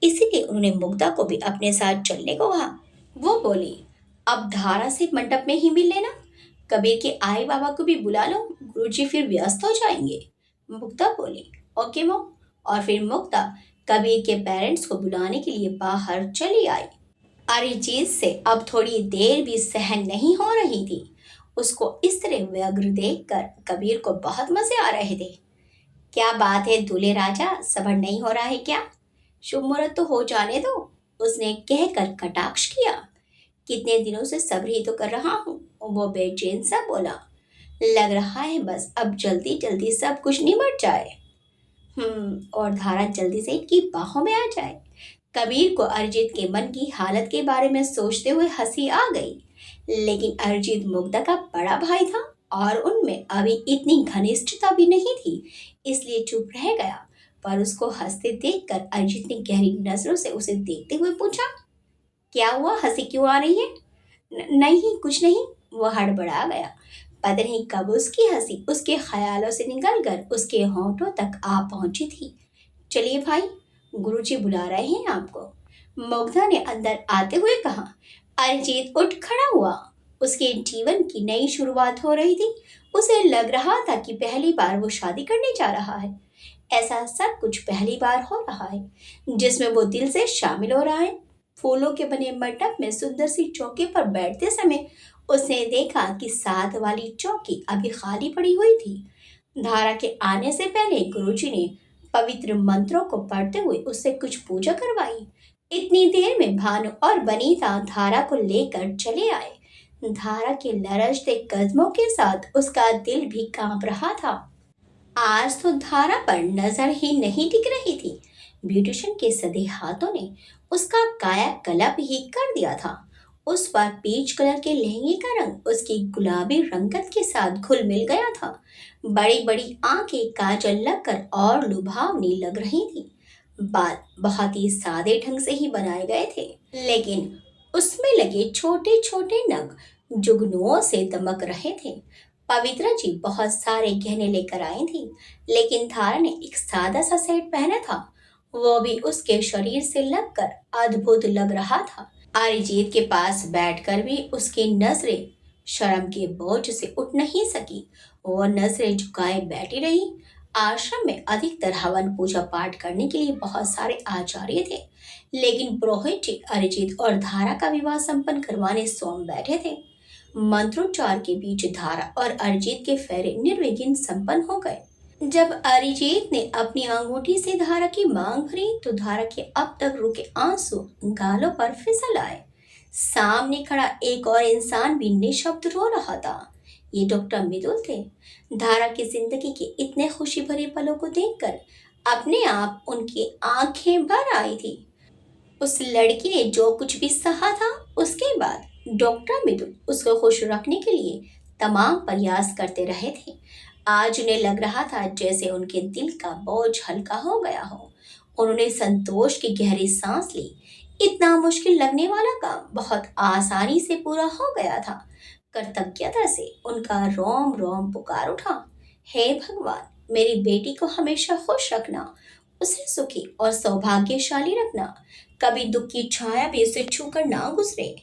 इसीलिए उन्होंने मुग्धा को भी अपने साथ चलने को कहा। वो बोली, अब धारा से मंडप में ही मिल लेना, कबीर के आई बाबा को भी बुला लो, गुरुजी फिर व्यस्त हो जाएंगे। मुग्धा बोली, ओके मॉम। और फिर मुग्धा कबीर के पेरेंट्स को बुलाने के लिए बाहर चली आई। अरिजीत से अब थोड़ी देर भी सहन नहीं हो रही थी। उसको इस तरह व्यग्र देखकर कबीर को बहुत मजे आ रहे थे। क्या बात है दूल्हे राजा, सब्र नहीं हो रहा है क्या? शुभ मुहूर्त तो हो जाने दो, उसने कहकर कटाक्ष किया। कितने दिनों से सब्र ही तो कर रहा हूँ, वो बेचैन सा बोला। लग रहा है बस अब जल्दी जल्दी सब कुछ निबट जाए। और धारा जल्दी से इनकी बाहों में आ जाए। कबीर को अरिजीत के मन की हालत के बारे में सोचते हुए हंसी आ गई। लेकिन अरिजीत मुग्धा का बड़ा भाई था और उनमें अभी इतनी घनिष्ठता भी नहीं थी, इसलिए चुप रह गया। पर उसको हंसते देखकर अरिजीत ने गहरी नजरों से उसे देखते हुए पूछा, क्या हुआ, हंसी क्यों आ रही है? नहीं कुछ नहीं, वो हड़बड़ा गया। पता नहीं कब उसकी हंसी उसके ख्यालों से निकलकर उसके होंठों तक आ पहुंची थी। चलिए भाई, गुरुजी बुला रहे हैं आपको, मुग्धा ने अंदर आते हुए कहा। अरिजीत उठ खड़ा हुआ। उसके जीवन की नई शुरुआत हो रही थी। उसे लग रहा था कि पहली बार वो शादी करने जा रहा है। ऐसा सब कुछ पहली बार हो रहा है जिसमें वो दिल से शामिल हो रहा है। फूलों के बने मंडप में सुंदर सी चौकी पर बैठते समय उसने देखा कि साथ वाली चौकी अभी खाली पड़ी हुई थी। धारा के आने से पहले गुरुजी ने पवित्र मंत्रों को पढ़ते हुए उससे कुछ पूजा करवाई। इतनी देर में भानु और बनीता धारा को लेकर चले आए। धारा के लरजते कदमों के साथ उसका दिल भी कांप रहा था। आज तो धारा पर नजर ही नहीं टिक रही थी। ब्यूटिशियन के सदे हाथों ने उसका कायाकल्प ही कर दिया था। उस पर पीच कलर के लहंगे का रंग उसकी गुलाबी रंगत के साथ घुल मिल गया था। बड़ी बड़ी आंखें काजल लगकर और लुभावनी लग रही थी। बाल बहुत ही सादे ढंग से ही बनाए गए थे, लेकिन उसमें लगे छोटे छोटे नग जुगनुओं से दमक रहे थे। पवित्रा जी बहुत सारे गहने लेकर आई थी, लेकिन धारा ने एक सादा सा सेट पहना था। वो भी उसके शरीर से लगकर अद्भुत लग रहा था। अरिजीत के पास बैठकर भी उसकी नजरें शर्म के बोझ से उठ नहीं सकी। वो नजरें झुकाए बैठी रही। आश्रम में अधिकतर हवन पूजा पाठ करने के लिए बहुत सारे आचार्य थे, लेकिन पुरोहित जी अरिजीत और धारा का विवाह संपन्न करवाने स्वयं बैठे थे। मंत्रोच्चार के बीच धारा और अरिजीत के फेरे निर्विघ्न संपन्न हो गए। जब अरिजीत ने अपनी अंगूठी से धारा की मांग भरी तो धारा के अब तक रुके आंसू गालों पर फिसल आए। सामने खड़ा एक और इंसान भी निशब्द रो रहा था। ये डॉक्टर मिदुल थे। धारा की जिंदगी के इतने खुशी भरे पलों को देखकर अपने आप उनकी आंखें भर आई थी। उस लड़की ने जो कुछ भी सहा था, उसके बाद डॉक्टर मिदुल उसको खुश रखने के लिए तमाम प्रयास करते रहे थे। आज उन्हें लग रहा था जैसे उनके दिल का बोझ हल्का हो गया हो। उन्होंने संतोष की गहरी सांस ली। इतना मुश्किल लगने वाला काम बहुत आसानी से पूरा हो गया था। कृतज्ञता से उनका रोम रोम पुकार उठा, हे भगवान, मेरी बेटी को हमेशा खुश रखना, उसे सुखी और सौभाग्यशाली रखना। कभी दुख की छाया भी उसे छूकर ना गुजरे।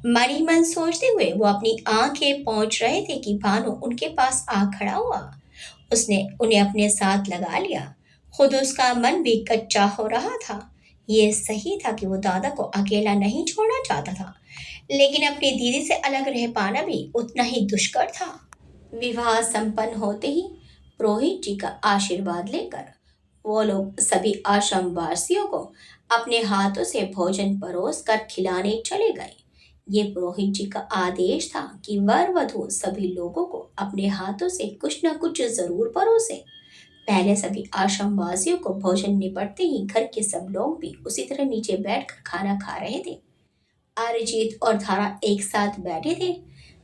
मन ही मन सोचते हुए वो अपनी आंखें पहुंच रहे थे कि भानु उनके पास आ खड़ा हुआ। उसने उन्हें अपने साथ लगा लिया। खुद उसका मन भी कच्चा हो रहा था। ये सही था कि वो दादा को अकेला नहीं छोड़ना चाहता था, लेकिन अपनी दीदी से अलग रह पाना भी उतना ही दुष्कर था। विवाह संपन्न होते ही पुरोहित जी का आशीर्वाद लेकर वो लोग सभी आश्रम वासियों को अपने हाथों से भोजन परोस कर खिलाने चले गए। ये पुरोहित जी का आदेश था कि वर वधू सभी लोगों को अपने हाथों से कुछ न कुछ जरूर परोसे। पहले सभी आश्रम वासियों को भोजन निपटते ही घर के सब लोग भी उसी तरह नीचे बैठकर खाना खा रहे थे। अरिजीत और धारा एक साथ बैठे थे।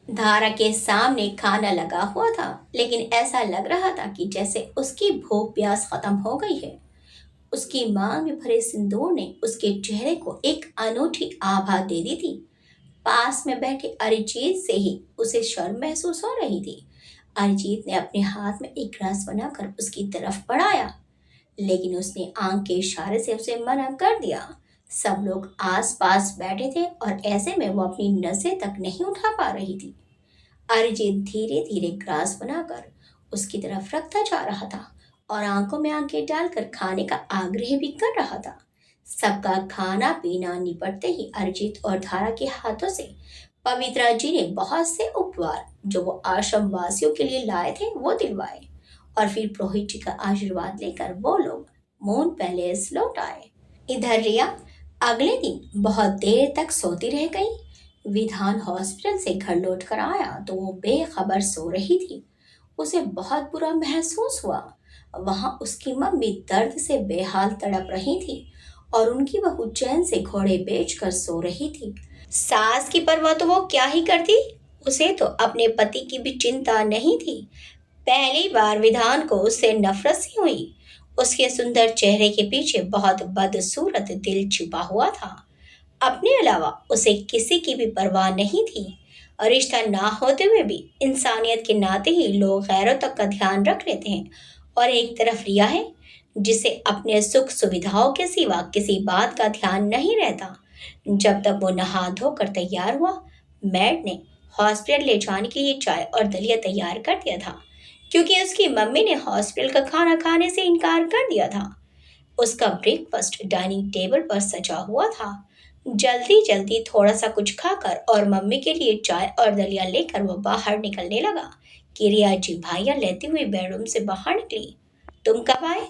धारा के सामने खाना लगा हुआ था, लेकिन ऐसा लग रहा था कि जैसे उसकी भूख प्यास खत्म हो गई है। उसकी मांग में भरे सिंदूर ने उसके चेहरे को एक अनूठी आभा दे दी थी। पास में बैठे अरिजीत से ही उसे शर्म महसूस हो रही थी। अरिजीत ने अपने हाथ में एक ग्लास बनाकर उसकी तरफ बढ़ाया, लेकिन उसने आंख के इशारे से उसे मना कर दिया। सब लोग आस पास बैठे थे और ऐसे में वो अपनी नसें तक नहीं उठा पा रही थी। अरिजीत धीरे धीरे ग्रास बनाकर उसकी तरफ रखता जा रहा था और आंखों में आंखें डालकर खाने का आग्रह भी कर रहा था। सबका खाना पीना निपटते ही अरिजीत और धारा के हाथों से पवित्रा जी ने बहुत से उपहार जो वो आश्रम वासियों के लिए लाए थे वो दिलवाए। और फिर पुरोहित जी का आशीर्वाद लेकर वो लोग मून पैलेस लौट आए। इधर रिया अगले दिन बहुत देर तक सोती रह गई। विधान हॉस्पिटल से घर लौट कर आया तो वो बेखबर सो रही थी। उसे बहुत बुरा महसूस हुआ। वहां उसकी मम्मी दर्द से बेहाल तड़प रही थी और उनकी बहू चैन से घोड़े बेचकर सो रही थी। सास की परवाह तो वो क्या ही करती, उसे तो अपने पति की भी चिंता नहीं थी। पहली बार विधान को उससे नफरत सी हुई। उसके सुंदर चेहरे के पीछे बहुत बदसूरत दिल छुपा हुआ था। अपने अलावा उसे किसी की भी परवाह नहीं थी। और रिश्ता ना होते हुए भी इंसानियत के नाते ही लोग गैरों तक का ध्यान रख लेते हैं। और एक तरफ रिया है जिसे अपने सुख सुविधाओं के सिवा किसी बात का ध्यान नहीं रहता। जब तक वो नहा धोकर तैयार हुआ, मैड ने हॉस्पिटल ले जाने के लिए चाय और दलिया तैयार कर दिया था, क्योंकि उसकी मम्मी ने हॉस्पिटल का खाना खाने से इनकार कर दिया था। उसका ब्रेकफास्ट डाइनिंग टेबल पर सजा हुआ था। जल्दी जल्दी थोड़ा सा कुछ खाकर और मम्मी के लिए चाय और दलिया लेकर वो बाहर निकलने लगा कि रिया जी भाइयाँ लेते हुए बेडरूम से बाहर निकली। तुम कब आए?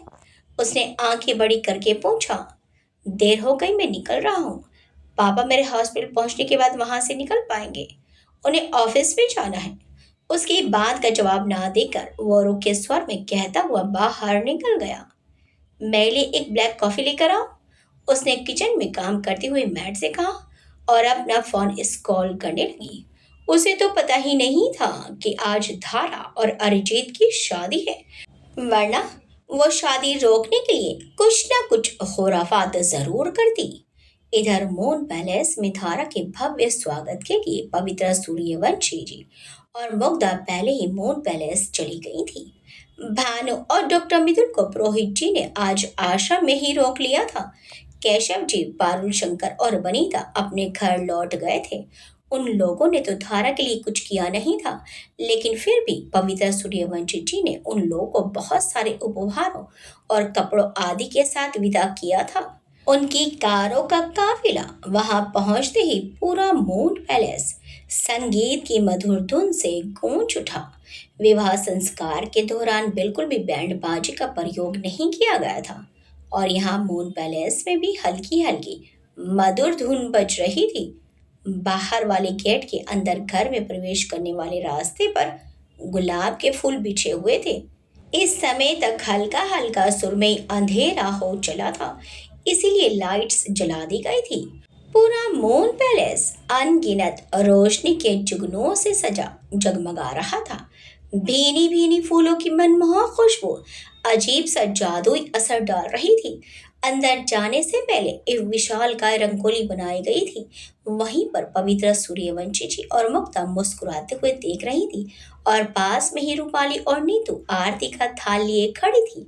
उसने आंखें बड़ी करके पूछा। देर हो गई, मैं निकल रहा हूँ। पापा मेरे हॉस्पिटल पहुंचने के बाद वहां से निकल पाएंगे, उन्हें ऑफिस में जाना है। उसकी बात का जवाब ना देकर वो रुके स्वर में कहता हुआ बाहर निकल गया। मेरे लिए एक ब्लैक कॉफी लेकर आओ, उसने किचन में काम करते हुए मैट से कहा और अपना फोन स्क्रॉल करने लगी। उसे तो पता ही नहीं था कि आज धारा और अरिजीत की शादी है, वरना वो शादी रोकने के लिए कुछ ना कुछ खुराफात जरूर करती। इधर मून पैलेस में धारा के भव्य स्वागत के लिए पवित्र सूर्यवंशी जी और मुग्धा पहले ही मून पैलेस चली गई थी। भानु और डॉक्टर मिथुन को पुरोहित जी ने आज आश्रम में ही रोक लिया था। केशव जी, पारुल शंकर और वनीता अपने घर लौट गए थे। उन लोगों ने तो धारा के लिए कुछ किया नहीं था, लेकिन फिर भी पवित्र सूर्यवंशी जी ने उन लोगों को बहुत सारे उपहारों और कपड़ों आदि के साथ विदा किया था। उनकी कारों का काफिला वहां पहुंचते ही पूरा मून पैलेस संगीत की मधुर धुन से गूंज उठा। विवाह संस्कार के दौरान बिल्कुल भी बैंड बाजी का प्रयोग नहीं किया गया था और यहाँ मून पैलेस में भी हल्की हल्की मधुर धुन बज रही थी। बाहर वाले गेट के अंदर घर में प्रवेश करने वाले रास्ते पर गुलाब के फूल बिछे हुए थे। इस समय तक हल्का हल्का सुरमई अंधेरा हो चला था, इसीलिए लाइट्स जला दी गई थी। पूरा मून पैलेस अनगिनत रोशनी के जुगनों से सजा जगमगा रहा था। भीनी भीनी फूलों की मनमोहक खुशबू अजीब सा जादुई असर डाल रही थी। अंदर जाने से पहले एक विशाल काय रंगोली बनाई गई थी। वहीं पर पवित्र सूर्यवंशी जी और मुक्ता मुस्कुराते हुए देख रही थी और पास में ही रूपाली और नीतू आरती का थाल लिए खड़ी थी।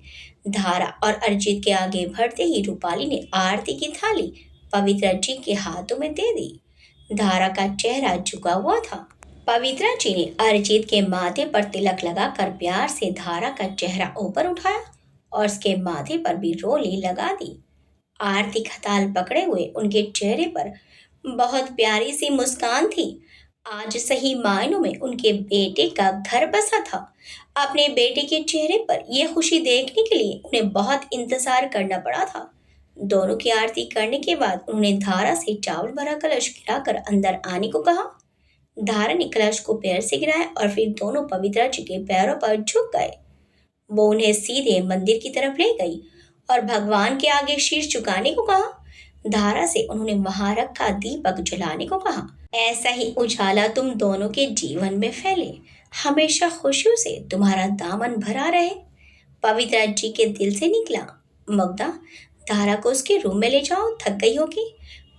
धारा और अरिजीत के आगे बढ़ते ही रूपाली ने आरती की थाली पवित्र जी के हाथों में दे दी। धारा का चेहरा झुका हुआ था। पवित्रा जी ने अरिजीत के माथे पर तिलक लगाकर प्यार से धारा का चेहरा ऊपर उठाया और उसके माथे पर भी रोली लगा दी। आरती खताल पकड़े हुए उनके चेहरे पर बहुत प्यारी सी मुस्कान थी। आज सही मायनों में उनके बेटे का घर बसा था। अपने बेटे के चेहरे पर यह खुशी देखने के लिए उन्हें बहुत इंतजार करना पड़ा था। दोनों की आरती करने के बाद उन्होंने धारा से चावल भरा कलश गिराकर अंदर आने को कहा। धारा ने कलश को पैर से गिराया और फिर दोनों पवित्रा जी के पैरों पर झुक गए। वो उन्हें सीधे मंदिर की तरफ ले गई और भगवान के आगे शीश झुकाने को कहा। धारा से उन्होंने वहां रखा दीपक जलाने को कहा। ऐसा ही उजाला तुम दोनों के जीवन में फैले, हमेशा खुशियों से तुम्हारा दामन भरा रहे, पवित्रा जी के दिल से निकला। मुग्धा, धारा को उसके रूम में ले जाओ, थक गई होगी,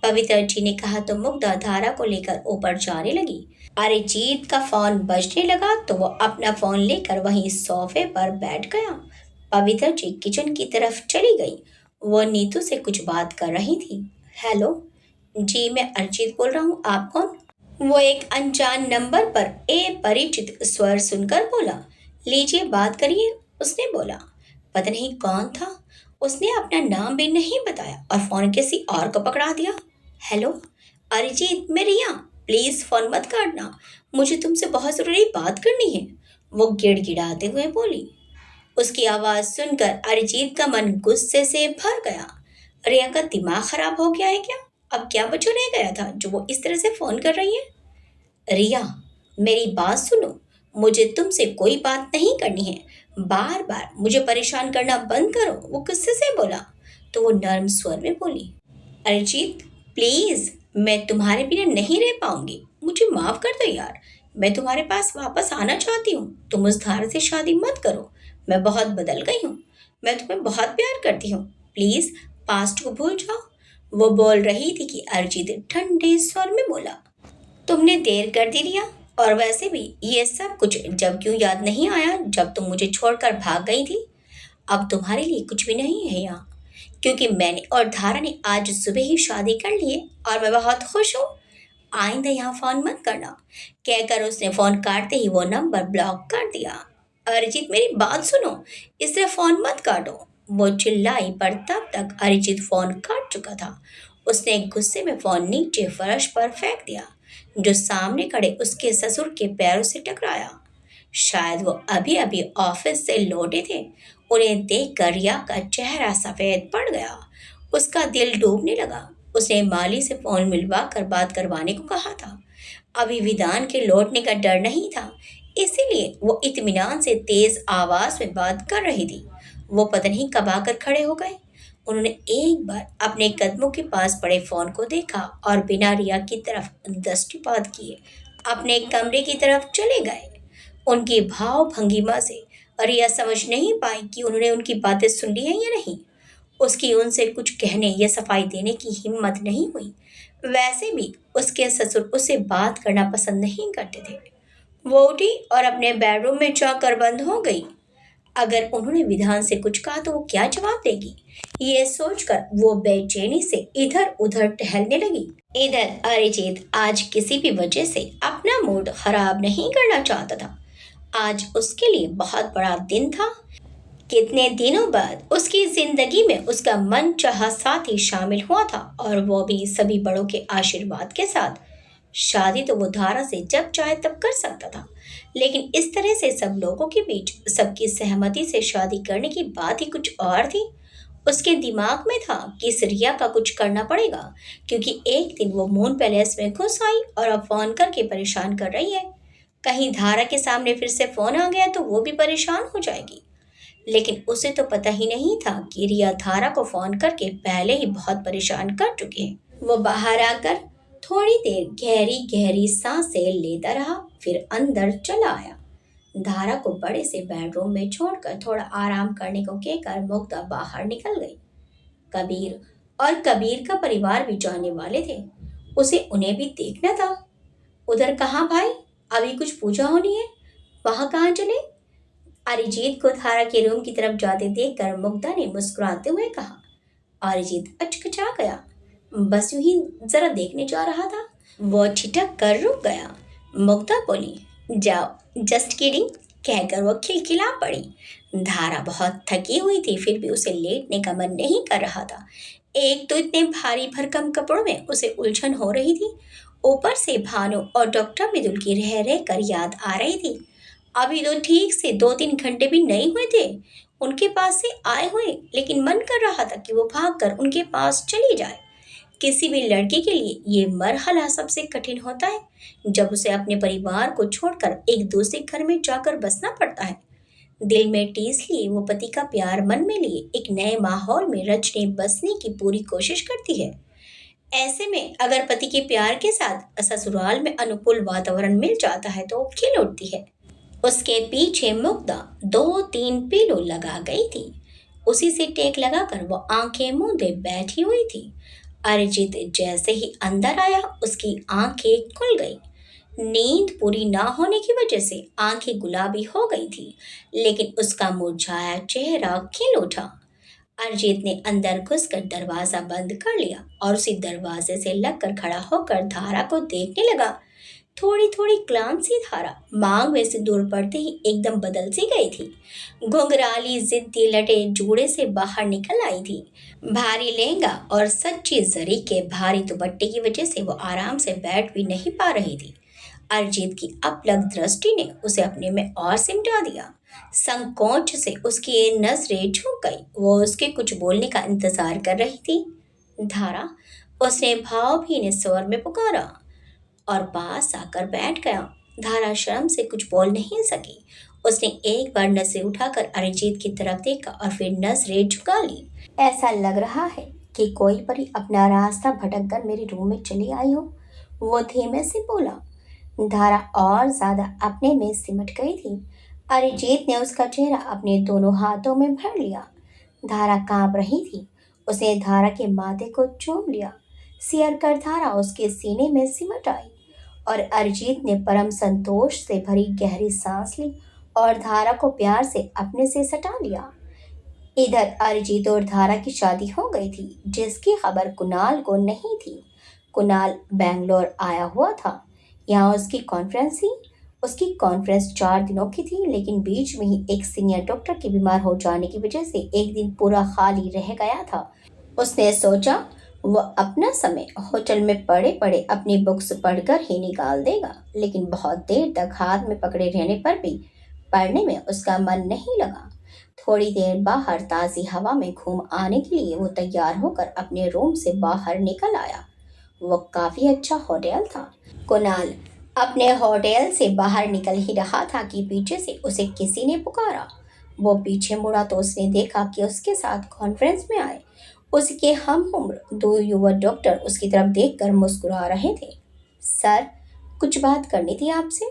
पवित्र जी ने कहा तो मुग्धा धारा को लेकर ऊपर जाने लगी। अरिजीत का फोन बजने लगा तो वो अपना फोन लेकर वहीं सोफे पर बैठ गया। पवित्र जी किचन की तरफ चली गई। वो नीतू से कुछ बात कर रही थी। हेलो जी, मैं अरिजीत बोल रहा हूँ, आप कौन? वो एक अनजान नंबर पर परिचित स्वर सुनकर बोला। लीजिए बात करिए, उसने बोला। पता नहीं कौन था, उसने अपना नाम भी नहीं बताया और फोन किसी और को पकड़ा दिया। हेलो, अरिजीत, मैं रिया। प्लीज फोन मत काटना, मुझे तुमसे बहुत जरूरी बात करनी है, वो गिड़गिड़ाते हुए बोली। उसकी आवाज सुनकर अरिजीत का मन गुस्से से भर गया। रिया का दिमाग खराब हो गया है क्या? अब क्या बचा रह गया था जो वो इस तरह से फोन कर रही है? रिया, मेरी बात सुनो। मुझे तुमसे कोई बात नहीं करनी है। बार बार मुझे परेशान करना बंद करो, वो गुस्से से बोला। तो वो नर्म स्वर में बोली, अरिजीत, प्लीज, मैं तुम्हारे बिना नहीं रह पाऊंगी, मुझे माफ कर दो यार। मैं तुम्हारे पास वापस आना चाहती हूँ, तुम उस धारा से शादी मत करो। मैं बहुत बदल गई हूँ, मैं तुम्हें बहुत प्यार करती हूँ। प्लीज, पास्ट को भूल जाओ। वो बोल रही थी कि अरिजीत ठंडे स्वर में बोला, तुमने देर कर दी रिया। और वैसे भी ये सब कुछ जब क्यों याद नहीं आया जब तुम मुझे छोड़कर भाग गई थी। अब तुम्हारे लिए कुछ भी नहीं है यहाँ, क्योंकि मैंने और धारा ने आज सुबह ही शादी कर ली है और मैं बहुत खुश हूँ। आइंदा यहाँ फोन मत करना, कहकर उसने फोन काटते ही वो नंबर ब्लॉक कर दिया। अरिजीत, मेरी बात सुनो, इसलिए फोन मत काटो, वो चिल्लाई, पर तब तक अरिजीत फोन काट चुका था। उसने गुस्से में फोन नीचे फर्श पर फेंक दिया, जो सामने खड़े उसके ससुर के पैरों से टकराया। शायद वो अभी अभी ऑफिस से लौटे थे। उन्हें देखकर रिया का चेहरा सफेद पड़ गया। उसका दिल डूबने लगा। उसने माली से फोन मिलवा कर बात करवाने को कहा था। अभी विधान के लौटने का डर नहीं था, इसीलिए वो इत्मीनान से तेज आवाज में बात कर रही थी। वो पता नहीं कब आकर खड़े हो गए। उन्होंने एक बार अपने कदमों के पास पड़े फोन को देखा और बिना रिया की तरफ दृष्टिपात किए अपने कमरे की तरफ चले गए। उनकी भाव भंगिमा से रिया समझ नहीं पाई कि उन्होंने उनकी बातें सुन ली हैं या नहीं। उसकी उनसे कुछ कहने या सफाई देने की हिम्मत नहीं हुई। वैसे भी उसके ससुर उससे बात करना पसंद नहीं करते थे। वो उठी और अपने बेडरूम में जाकर बंद हो गई। अगर उन्होंने विधान से कुछ कहा तो वो क्या जवाब देगी, ये सोचकर वो बेचैनी से इधर उधर टहलने लगी। इधर अरिजीत आज किसी भी वजह से अपना मूड खराब नहीं करना चाहता था। आज उसके लिए बहुत बड़ा दिन था। कितने दिनों बाद उसकी जिंदगी में उसका मनचाहा साथी शामिल हुआ था, और वो भी सभी बड़ों के आशीर्वाद के साथ। शादी तो वो धारा से जब चाहे तब कर सकता था, लेकिन इस तरह से सब लोगों के बीच सबकी सहमति से शादी करने की बात ही कुछ और थी। उसके दिमाग में था कि इस रिया का कुछ करना पड़ेगा, क्योंकि एक दिन वो मून पैलेस में घुस आई और अब फोन करके परेशान कर रही है। कहीं धारा के सामने फिर से फोन आ गया तो वो भी परेशान हो जाएगी। लेकिन उसे तो पता ही नहीं था कि रिया धारा को फोन करके पहले ही बहुत परेशान कर चुके हैं। वो बाहर आकर थोड़ी देर गहरी गहरी सांसें लेता रहा, फिर अंदर चला आया। धारा को बड़े से बेडरूम में छोड़कर थोड़ा आराम करने को कहकर मुग्धा बाहर निकल गई। कबीर और कबीर का परिवार भी जाने वाले थे, उसे उन्हें भी देखना था। उधर कहाँ भाई, अभी कुछ पूजा होनी है, वहां कहाँ चले? अरिजीत को धारा के रूम की तरफ जाते देखकर मुग्धा ने मुस्कुराते हुए कहा। अरिजीत अचकचा गया। बस यूं ही जरा देखने जा रहा था, वो ठिठक कर रुक गया। मुग्धा बोली, जाओ, जस्ट किडिंग, कहकर वो खिलखिला पड़ी। धारा बहुत थकी हुई थी, फिर भी उसे लेटने का मन नहीं कर रहा था। एक तो इतने भारी भरकम कपड़ों में उसे उलझन हो रही थी, ऊपर से भानु और डॉक्टर मृदुल की रह रह कर याद आ रही थी। अभी तो ठीक से 2-3 घंटे भी नहीं हुए थे उनके पास से आए हुए, लेकिन मन कर रहा था कि वो भागकर उनके पास चली जाए। किसी भी लड़के के लिए ये मरहला सबसे कठिन होता है, जब उसे अपने परिवार को छोड़कर एक दूसरे घर में जाकर बसना पड़ता है। दिल में टीस लिए वो पति का प्यार मन में लिए एक नए माहौल में रचने बसने की पूरी कोशिश करती है। ऐसे में अगर पति के प्यार के साथ ससुराल में अनुकूल वातावरण मिल जाता है तो वो खिल उठती है। उसके पीछे मुग्धा 2-3 पीलो लगा गई थी। उसी से टेक लगाकर वो आंखें मूंदे बैठी हुई थी। अरिजीत जैसे ही अंदर आया उसकी आंखें खुल गई। नींद पूरी ना होने की वजह से आंखें गुलाबी हो गई थी, लेकिन उसका मुरझाया चेहरा खिल उठा। अरिजीत ने अंदर घुसकर दरवाजा बंद कर लिया और उसी दरवाजे से लगकर खड़ा होकर धारा को देखने लगा। थोड़ी थोड़ी क्लांत सी धारा मांग में से दूर पड़ते ही एकदम बदल सी गई थी। घुंघराली जिद्दी लटे जूड़े से बाहर निकल आई थी। भारी लहंगा और सच्ची जरी के भारी दुपट्टे की वजह से वो आराम से बैठ भी नहीं पा रही थी। अरिजीत की अपलक दृष्टि ने उसे अपने में और सिमटा दिया। संकोच से उसकी नजरें झुक गई। वो उसके कुछ बोलने का इंतजार कर रही थी। धारा, उसने भावभीन स्वर में पुकारा और पास आकर बैठ गया। धारा शर्म से कुछ बोल नहीं सकी। उसने एक बार नजरें उठाकर अरिजीत की तरफ देखा और फिर नजरें झुका ली। ऐसा लग रहा है कि कोई परी अपना रास्ता भटक कर मेरे रूम में चली आई हो, वो धीमे से बोला। धारा और ज्यादा अपने में सिमट गई थी। अरिजीत ने उसका चेहरा अपने दोनों हाथों में भर लिया। धारा कांप रही थी। उसने धारा के माथे को चूम लिया। सियर कर धारा उसके सीने में सिमट आई और अरिजीत ने परम संतोष से भरी गहरी सांस ली और धारा को प्यार से अपने से सटा लिया। इधर अरिजीत और धारा की शादी हो गई थी, जिसकी खबर कुणाल को नहीं थी। कुणाल बेंगलोर आया हुआ था। यहाँ उसकी कॉन्फ्रेंस 4 दिनों की थी, लेकिन बीच में ही एक सीनियर डॉक्टर के बीमार हो जाने की वजह से एक दिन पूरा खाली रह गया था। उसने सोचा वह अपना समय होटल में पड़े पड़े अपनी बुक्स पढ़कर ही निकाल देगा, लेकिन बहुत देर तक हाथ में पकड़े रहने पर भी पढ़ने में उसका मन नहीं लगा। थोड़ी देर बाहर ताज़ी हवा में घूम आने के लिए वो तैयार होकर अपने रूम से बाहर निकल आया। वो काफ़ी अच्छा होटल था। कुणाल अपने होटल से बाहर निकल ही रहा था कि पीछे से उसे किसी ने पुकारा। वो पीछे मुड़ा तो उसने देखा कि उसके साथ कॉन्फ्रेंस में आए उसके हम उम्र 2 युवा डॉक्टर उसकी तरफ देखकर मुस्कुरा रहे थे। सर, कुछ बात करनी थी आपसे,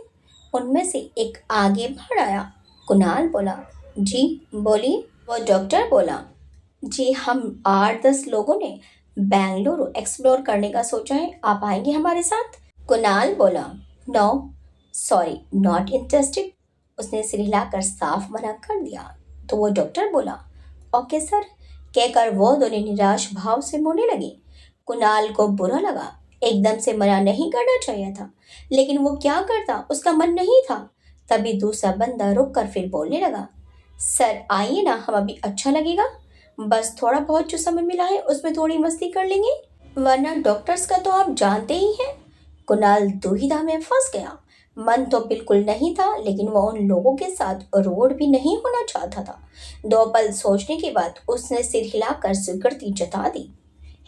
उनमें से एक आगे बढ़ आया। कुणाल बोला, जी बोलिए। वो डॉक्टर बोला, जी हम 8-10 लोगों ने बेंगलुरु एक्सप्लोर करने का सोचा है, आप आएंगे हमारे साथ? कुणाल बोला, नो सॉरी, नॉट इंटरेस्टेड। उसने सिर हिलाकर साफ मना कर दिया। तो वो डॉक्टर बोला, ओके सर कहकर वो दोनों निराश भाव से मुड़ने लगे। कुणाल को बुरा लगा। एकदम से मना नहीं करना चाहिए था, लेकिन वो क्या करता, उसका मन नहीं था। तभी दूसरा बंदा रुक कर फिर बोलने लगा, सर आइए ना, हम अभी अच्छा लगेगा, बस थोड़ा बहुत जो समय मिला है उसमें थोड़ी मस्ती कर लेंगे, वरना डॉक्टर्स का तो आप जानते ही हैं। कुणाल दुविधा में फंस गया। मन तो बिल्कुल नहीं था, लेकिन वो उन लोगों के साथ रोड भी नहीं होना चाहता था। 2 पल सोचने के बाद उसने सिर हिलाकर स्वीकृति जता दी।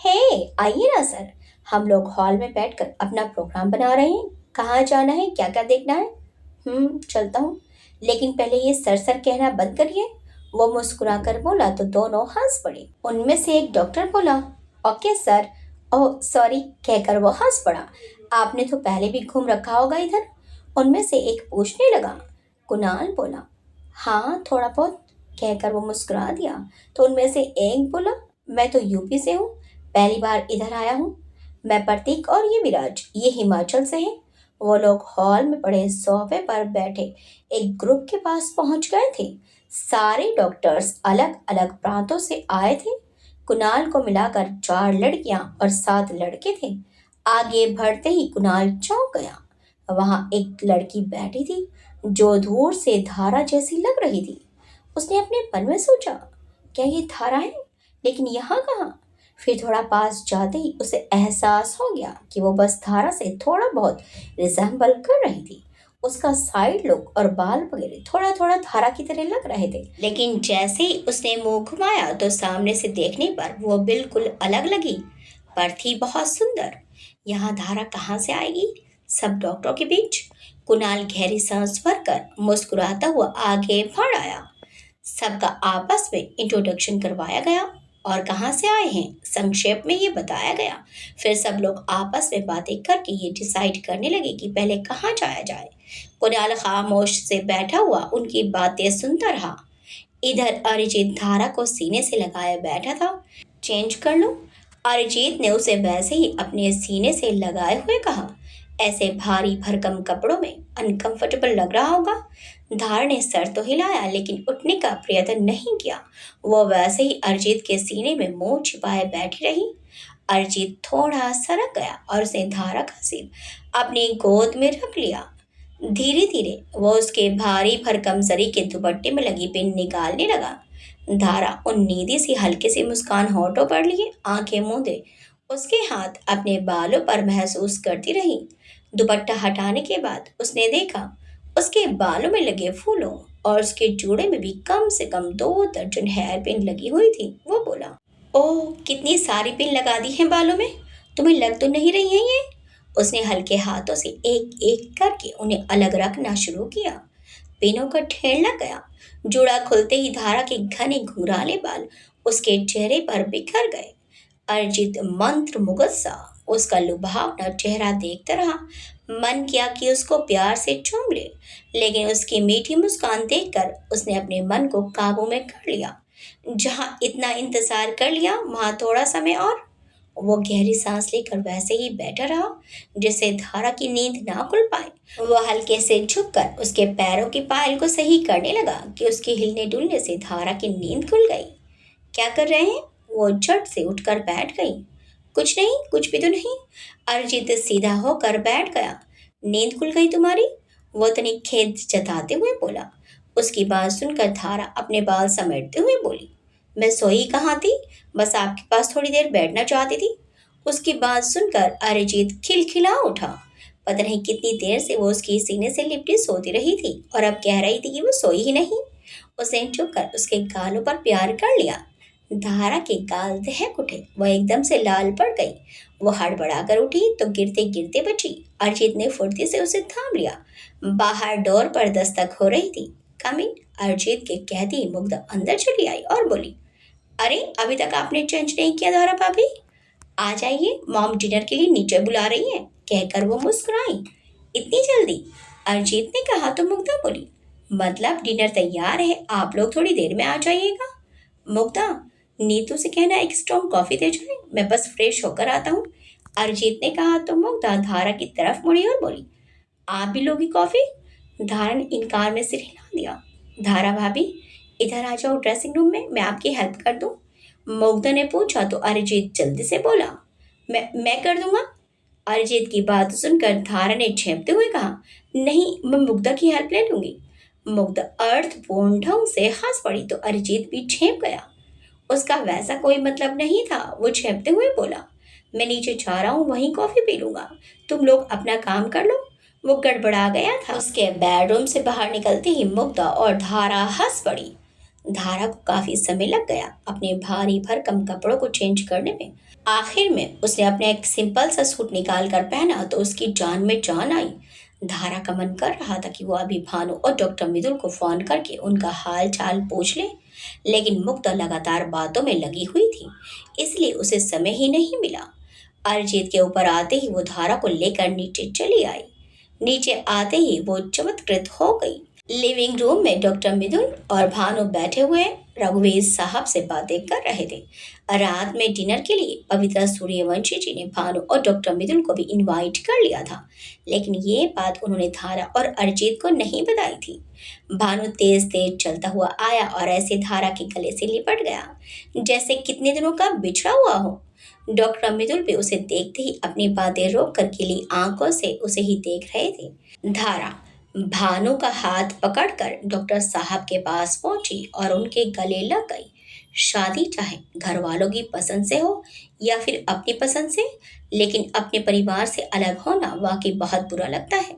हे आइए ना सर, हम लोग हॉल में बैठकर अपना प्रोग्राम बना रहे हैं, कहाँ जाना है, क्या क्या देखना है। चलता हूँ, लेकिन पहले ये सर सर कहना बंद करिए। वो मुस्कुराकर बोला तो दोनों हंस पड़े। उनमें से एक डॉक्टर बोला, ओके सर। ओह सॉरी कहकर वो हंस पड़ा। आपने तो पहले भी घूम रखा होगा इधर। उनमें से एक पूछने लगा। कुणाल बोला, हाँ थोड़ा बहुत कहकर वो मुस्कुरा दिया। तो उनमें से एक बोला, मैं तो यूपी से हूँ, पहली बार इधर आया हूँ। मैं प्रतीक और ये विराज, ये हिमाचल से हैं। वो लोग हॉल में पड़े सोफे पर बैठे एक ग्रुप के पास पहुंच गए थे। सारे डॉक्टर्स अलग अलग प्रांतों से आए थे। कुणाल को मिलाकर 4 लड़कियां और 7 लड़के थे। आगे बढ़ते ही कुणाल चौंक गया। वहां एक लड़की बैठी थी जो दूर से धारा जैसी लग रही थी। उसने अपने मन में सोचा, क्या ये धारा है, लेकिन यहाँ कहाँ? फिर थोड़ा पास जाते ही उसे एहसास हो गया कि वो बस धारा से थोड़ा बहुत रिजेंबल कर रही थी। उसका साइड लुक और बाल वगैरह थोड़ा थोड़ा धारा की तरह लग रहे थे, लेकिन जैसे ही उसने मुंह घुमाया तो सामने से देखने पर वो बिल्कुल अलग लगी, पर थी बहुत सुंदर। यहाँ धारा कहाँ से आएगी सब डॉक्टरों के बीच? कुणाल गहरी सांस भरकर मुस्कुराता हुआ आगे बढ़ आया। सबका आपस में इंट्रोडक्शन करवाया गया और कहाँ से आए हैं संक्षेप में ये बताया गया। फिर सब लोग आपस में बातें करके ये डिसाइड करने लगे कि पहले कहाँ जाया जाए। कुणाल खामोश से बैठा हुआ उनकी बातें सुनता रहा। इधर अरिजीत धारा को सीने से लगाए बैठा था। चेंज कर लो, अरिजीत ने उसे वैसे ही अपने सीने से लगाए हुए कहा। ऐसे भारी भरकम कपड़ों में अनकंफर्टेबल लग रहा होगा। धार ने सर तो हिलाया लेकिन उठने का प्रयत्न नहीं किया। वो वैसे ही अरिजीत के सीने में मुंह छिपाए बैठी रही। अरिजीत थोड़ा सरक गया और उसने धारा का सिर अपनी गोद में रख लिया। धीरे धीरे वो उसके भारी भरकम जरी के दुपट्टे में लगी पिन निकालने लगा। धारा उन्नीदी सी हल्की सी मुस्कान होठों पर लिए आंखें मूंदे उसके हाथ अपने बालों पर महसूस करती रही। दुपट्टा हटाने के बाद उसने देखा उसके बालों में लगे फूलों और उसके जूड़े में भी कम से कम 2 दर्जन हेयर पिन लगी हुई थी। वो बोला, ओह कितनी सारी पिन लगा दी हैं बालों में, तुम्हें लग तो नहीं रही है ये? उसने हल्के हाथों से एक एक करके उन्हें अलग रखना शुरू किया। पिनों का ढेर लग गया। जूड़ा खुलते ही धारा के घने घुंघराले बाल उसके चेहरे पर बिखर गए। अरिजीत मंत्र मुग्ध सा उसका लुभावना चेहरा देखता रहा। मन किया कि उसको प्यार से चूम ले, लेकिन उसकी मीठी मुस्कान देखकर उसने अपने मन को काबू में कर लिया। जहां इतना इंतजार कर लिया वहां थोड़ा समय और। वो गहरी सांस लेकर वैसे ही बैठा रहा जिससे धारा की नींद ना खुल पाए। वो हल्के से झुककर उसके पैरों की पायल को सही करने लगा कि उसके हिलने डुलने से धारा की नींद खुल गई। क्या कर रहे हैं? वो झट से उठकर बैठ गई। कुछ नहीं, कुछ भी तो नहीं। अरिजीत सीधा होकर बैठ गया। नींद खुल गई तुम्हारी? वो तनिक खेद जताते हुए बोला। उसकी बात सुनकर धारा अपने बाल समेटते हुए बोली, मैं सोई कहाँ थी, बस आपके पास थोड़ी देर बैठना चाहती थी। उसकी बात सुनकर अरिजीत खिलखिला उठा। पता नहीं कितनी देर से वो उसकी सीने से लिपटी सोती रही थी और अब कह रही थी कि वो सोई ही नहीं। उसने झुककर उसके गालों पर प्यार कर लिया। धारा के गाल दहक उठे। वह एकदम से लाल पड़ गई। वो हड़बड़ा कर उठी तो गिरते गिरते बची। अरिजीत ने फुर्ती से उसे थाम लिया। बाहर डोर पर दस्तक हो रही थी। कम इन, अरिजीत के कहते ही मुग्धा अंदर चली आई और बोली, अरे अभी तक आपने चेंज नहीं किया धारा भाभी? आ जाइए, मॉम डिनर के लिए नीचे बुला रही हैं, कहकर वो मुस्कुराई। इतनी जल्दी? अरिजीत ने कहा तो मुग्धा बोली, मतलब डिनर तैयार है, आप लोग थोड़ी देर में आ जाइएगा। मुग्धा, नीतू से कहना एक स्ट्रॉन्ग कॉफी दे जाए, मैं बस फ्रेश होकर आता हूँ। अरिजीत ने कहा तो मुग्धा धारा की तरफ मुड़ी और बोली, आप भी लोगी कॉफी? धारा ने इनकार में सिर हिला दिया। धारा भाभी, इधर आ जाओ ड्रेसिंग रूम में, मैं आपकी हेल्प कर दूं। मुग्धा ने पूछा तो अरिजीत जल्दी से बोला, मैं कर दूंगा। अरिजीत की बात सुनकर धारा ने झेपते हुए कहा, नहीं, मैं मुग्धा की हेल्प ले लूंगी। मुग्धा अर्थपूर्ण ढंग से हंस पड़ी तो अरिजीत भी झेप गया। उसका वैसा कोई मतलब नहीं था। वो झेपते हुए बोला, मैं नीचे जा रहा हूँ, वहीं कॉफी पी लूंगा, तुम लोग अपना काम कर लो। वो गड़बड़ा गया था। उसके बेडरूम से बाहर निकलते ही मुग्धा और धारा हंस पड़ी। धारा को काफी समय लग गया अपने भारी भरकम कपड़ों को चेंज करने में। आखिर में उसने अपना एक सिंपल सा सूट निकाल कर पहना तो उसकी जान में जान आई। धारा का मन कर रहा था कि वो अभी भानु और डॉक्टर मिदुल को फोन करके उनका हाल चाल पूछ ले, लेकिन मुग्धा लगातार बातों में लगी हुई थी, इसलिए उसे समय ही नहीं मिला। अरिजीत के ऊपर आते ही वो धारा को लेकर नीचे चली आई। नीचे आते ही वो चमत्कृत हो गई। लिविंग रूम में डॉक्टर मिदुल और भानु बैठे हुए रघुवीर साहब से बातें कर रहे थे। रात में डिनर के लिए पवित्रा सूर्यवंशी जी ने भानु और डॉक्टर मिदुल को भी इनवाइट कर लिया था, लेकिन ये बात उन्होंने धारा और अरिजीत को नहीं बताई थी। भानु तेज तेज चलता हुआ आया और ऐसे धारा के गले से लिपट गया जैसे कितने दिनों का बिछड़ा हुआ हो। डॉक्टर मिदुल भी उसे देखते ही अपनी बातें रोक कर खिली आंखों से उसे ही देख रहे थे। धारा भानु का हाथ पकड़कर डॉक्टर साहब के पास पहुंची और उनके गले लग गई। शादी चाहे घर वालों की पसंद से हो या फिर अपनी पसंद से, लेकिन अपने परिवार से अलग होना वाकई बहुत बुरा लगता है।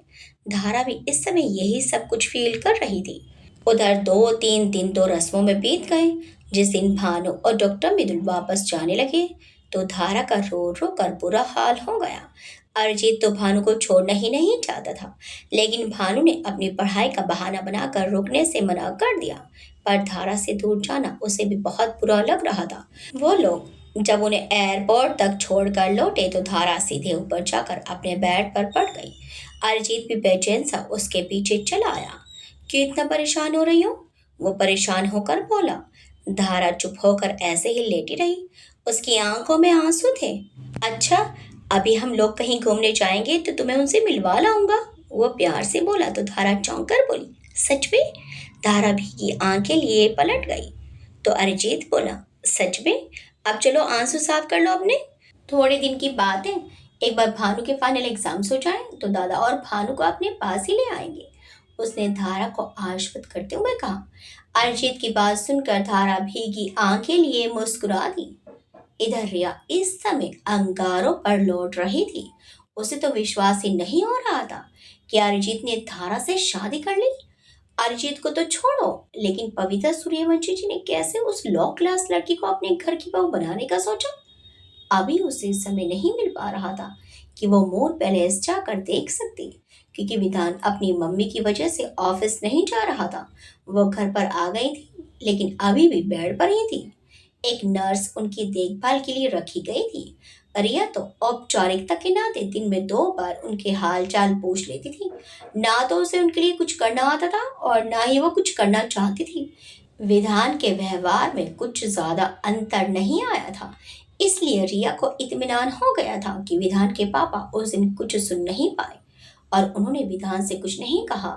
धारा भी इस समय यही सब कुछ फील कर रही थी। उधर 2-3 दिन तो रस्मों में बीत गए। जिस दिन भानु और डॉक्टर मिदुल वापस जाने लगे तो धारा का रो रो कर बुरा हाल हो गया। अरिजीत तो भानु को छोड़ना ही नहीं चाहता था, लेकिन भानु ने अपनी पढ़ाई का बहाना बनाकर रुकने से मना कर दिया। पर धारा से दूर जाना उसे भी बहुत बुरा लग रहा था। वो लोग जब उन्हें एयरपोर्ट तक छोड़कर लौटे तो धारा सीधे ऊपर जाकर अपने बेड पर पड़ गई। अरिजीत भी बेचैन सा उसके पीछे चला आया। क्यों इतना परेशान हो रही हो? वो परेशान होकर बोला। धारा चुप होकर ऐसे ही लेटी रही। उसकी आंखों में आंसू थे। अच्छा, अभी हम लोग कहीं घूमने जाएंगे तो तुम्हें उनसे मिलवा लाऊंगा, वो प्यार से बोला तो धारा चौंक कर बोली, सच में? तारा भीगी आंखें लिए पलट गई। तो अरिजीत बोला, सच में? अब चलो आंसू साफ कर लो अपने। थोड़े दिन की बात है, एक बार भानु के फाइनल एग्जाम्स हो जाए तो दादा और भानु को अपने पास ही ले आएंगे, उसने धारा को आश्वस्त करते हुए कहा। अरिजीत की बात सुनकर धारा भीगी आंखें लिए मुस्कुरा दी। इधर रिया इस समय अंगारों पर लौट रही थी। उसे तो विश्वास ही नहीं हो रहा था कि अरिजीत ने धारा से शादी कर ली। अरिजीत को तो छोड़ो, लेकिन पवित्र सूर्यवंशी जी ने कैसे उस लो क्लास लड़की को अपने घर की बहू बनाने का सोचा। अभी उसे समय नहीं मिल पा रहा था कि वो मून पैलेस जाकर देख सकती, क्योंकि विधान अपनी मम्मी की वजह से ऑफिस नहीं जा रहा था। वो घर पर आ गई थी, लेकिन अभी भी बेड पर ही थी। एक नर्स उनकी देखभाल के लिए रखी गई थी। रिया तो औपचारिकता के नाते दिन में 2 बार उनके हाल चाल पूछ लेती थी। ना तो उसे उनके लिए कुछ करना आता था और ना ही वो कुछ करना चाहती थी। विधान के व्यवहार में कुछ ज्यादा अंतर नहीं आया था, इसलिए रिया को इत्मीनान हो गया था कि विधान के पापा उस दिन कुछ सुन नहीं पाए और उन्होंने विधान से कुछ नहीं कहा।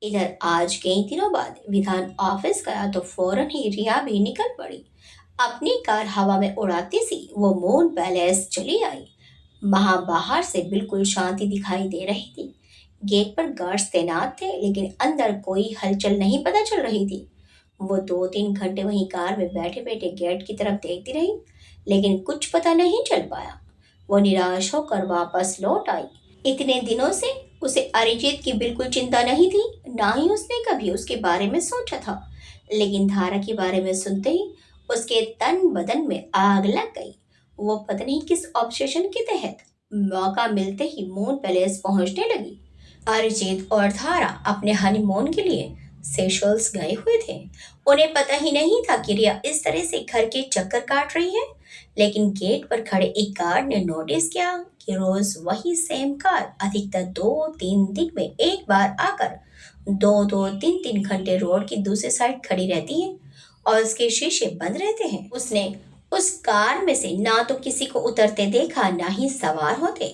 इधर आज कई दिनों बाद विधान ऑफिस गया तो फौरन ही रिया भी निकल पड़ी। अपनी कार हवा में उड़ाती सी वो मून पैलेस चली आई। वहां बाहर से बिल्कुल शांति दिखाई दे रही थी। गेट पर गार्ड्स तैनात थे, लेकिन अंदर कोई हलचल नहीं पता चल रही थी। वो 2-3 घंटे वहीं कार में बैठे बैठे गेट की तरफ देखती रही, लेकिन कुछ पता नहीं चल पाया। वो निराश होकर वापस लौट आई। इतने दिनों से उसे अरिजीत की बिल्कुल चिंता नहीं थी, ना ही उसने कभी उसके बारे में सोचा था। लेकिन धारा के बारे में सुनते ही उसके तन बदन में आग लग गई। वो पता नहीं किस ऑब्सेशन के तहत मौका मिलते ही मून पैलेस पहुंचने लगी। अरिजीत और धारा अपने हनीमून के लिए सेशल्स गए हुए थे। उन्हें पता ही नहीं था कि रिया इस तरह से घर के चक्कर काट रही है। लेकिन गेट पर खड़े एक गार्ड ने नोटिस किया कि रोज वही सेम कार अधिकतर 2-3 दिन में एक बार आकर 2-2, 3-3 घंटे रोड की दूसरी साइड खड़ी रहती है और उसके शीशे बंद रहते हैं। उसने उस कार में से ना तो किसी को उतरते देखा, ना ही सवार होते।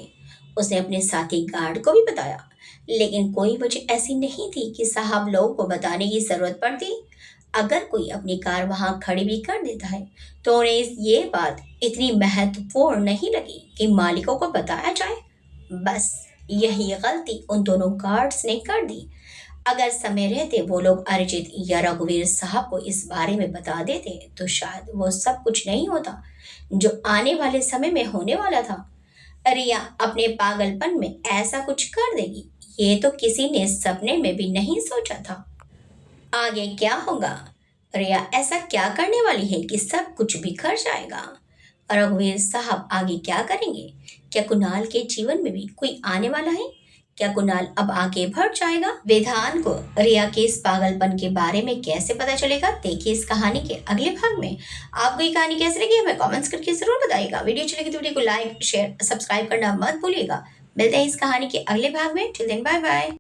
उसने अपने साथी गार्ड को भी बताया, लेकिन कोई वजह ऐसी नहीं थी कि साहब लोगों को बताने की जरूरत पड़ती। अगर कोई अपनी कार वहां खड़ी भी कर देता है तो उन्हें ये बात इतनी महत्वपूर्ण नहीं लगी कि मालिकों को बताया जाए। बस यही गलती उन दोनों गार्ड्स ने कर दी। अगर समय रहते वो लोग अरिजीत या रघुवीर साहब को इस बारे में बता देते तो शायद वो सब कुछ नहीं होता जो आने वाले समय में होने वाला था। रिया अपने पागलपन में ऐसा कुछ कर देगी, ये तो किसी ने सपने में भी नहीं सोचा था। आगे क्या होगा? रिया ऐसा क्या करने वाली है कि सब कुछ बिखर जाएगा? रघुवीर साहब आगे क्या करेंगे? क्या कुणाल के जीवन में भी कोई आने वाला है? क्या कुणाल अब आगे बढ़ जाएगा? विधान को रिया के इस पागलपन के बारे में कैसे पता चलेगा? देखिए इस कहानी के अगले भाग में। आपको ये कहानी कैसी लगी हमें कमेंट्स करके जरूर बताइएगा। वीडियो अच्छी लगी तो वीडियो को लाइक शेयर सब्सक्राइब करना मत भूलिएगा। मिलते हैं इस कहानी के अगले भाग में। Till then bye bye.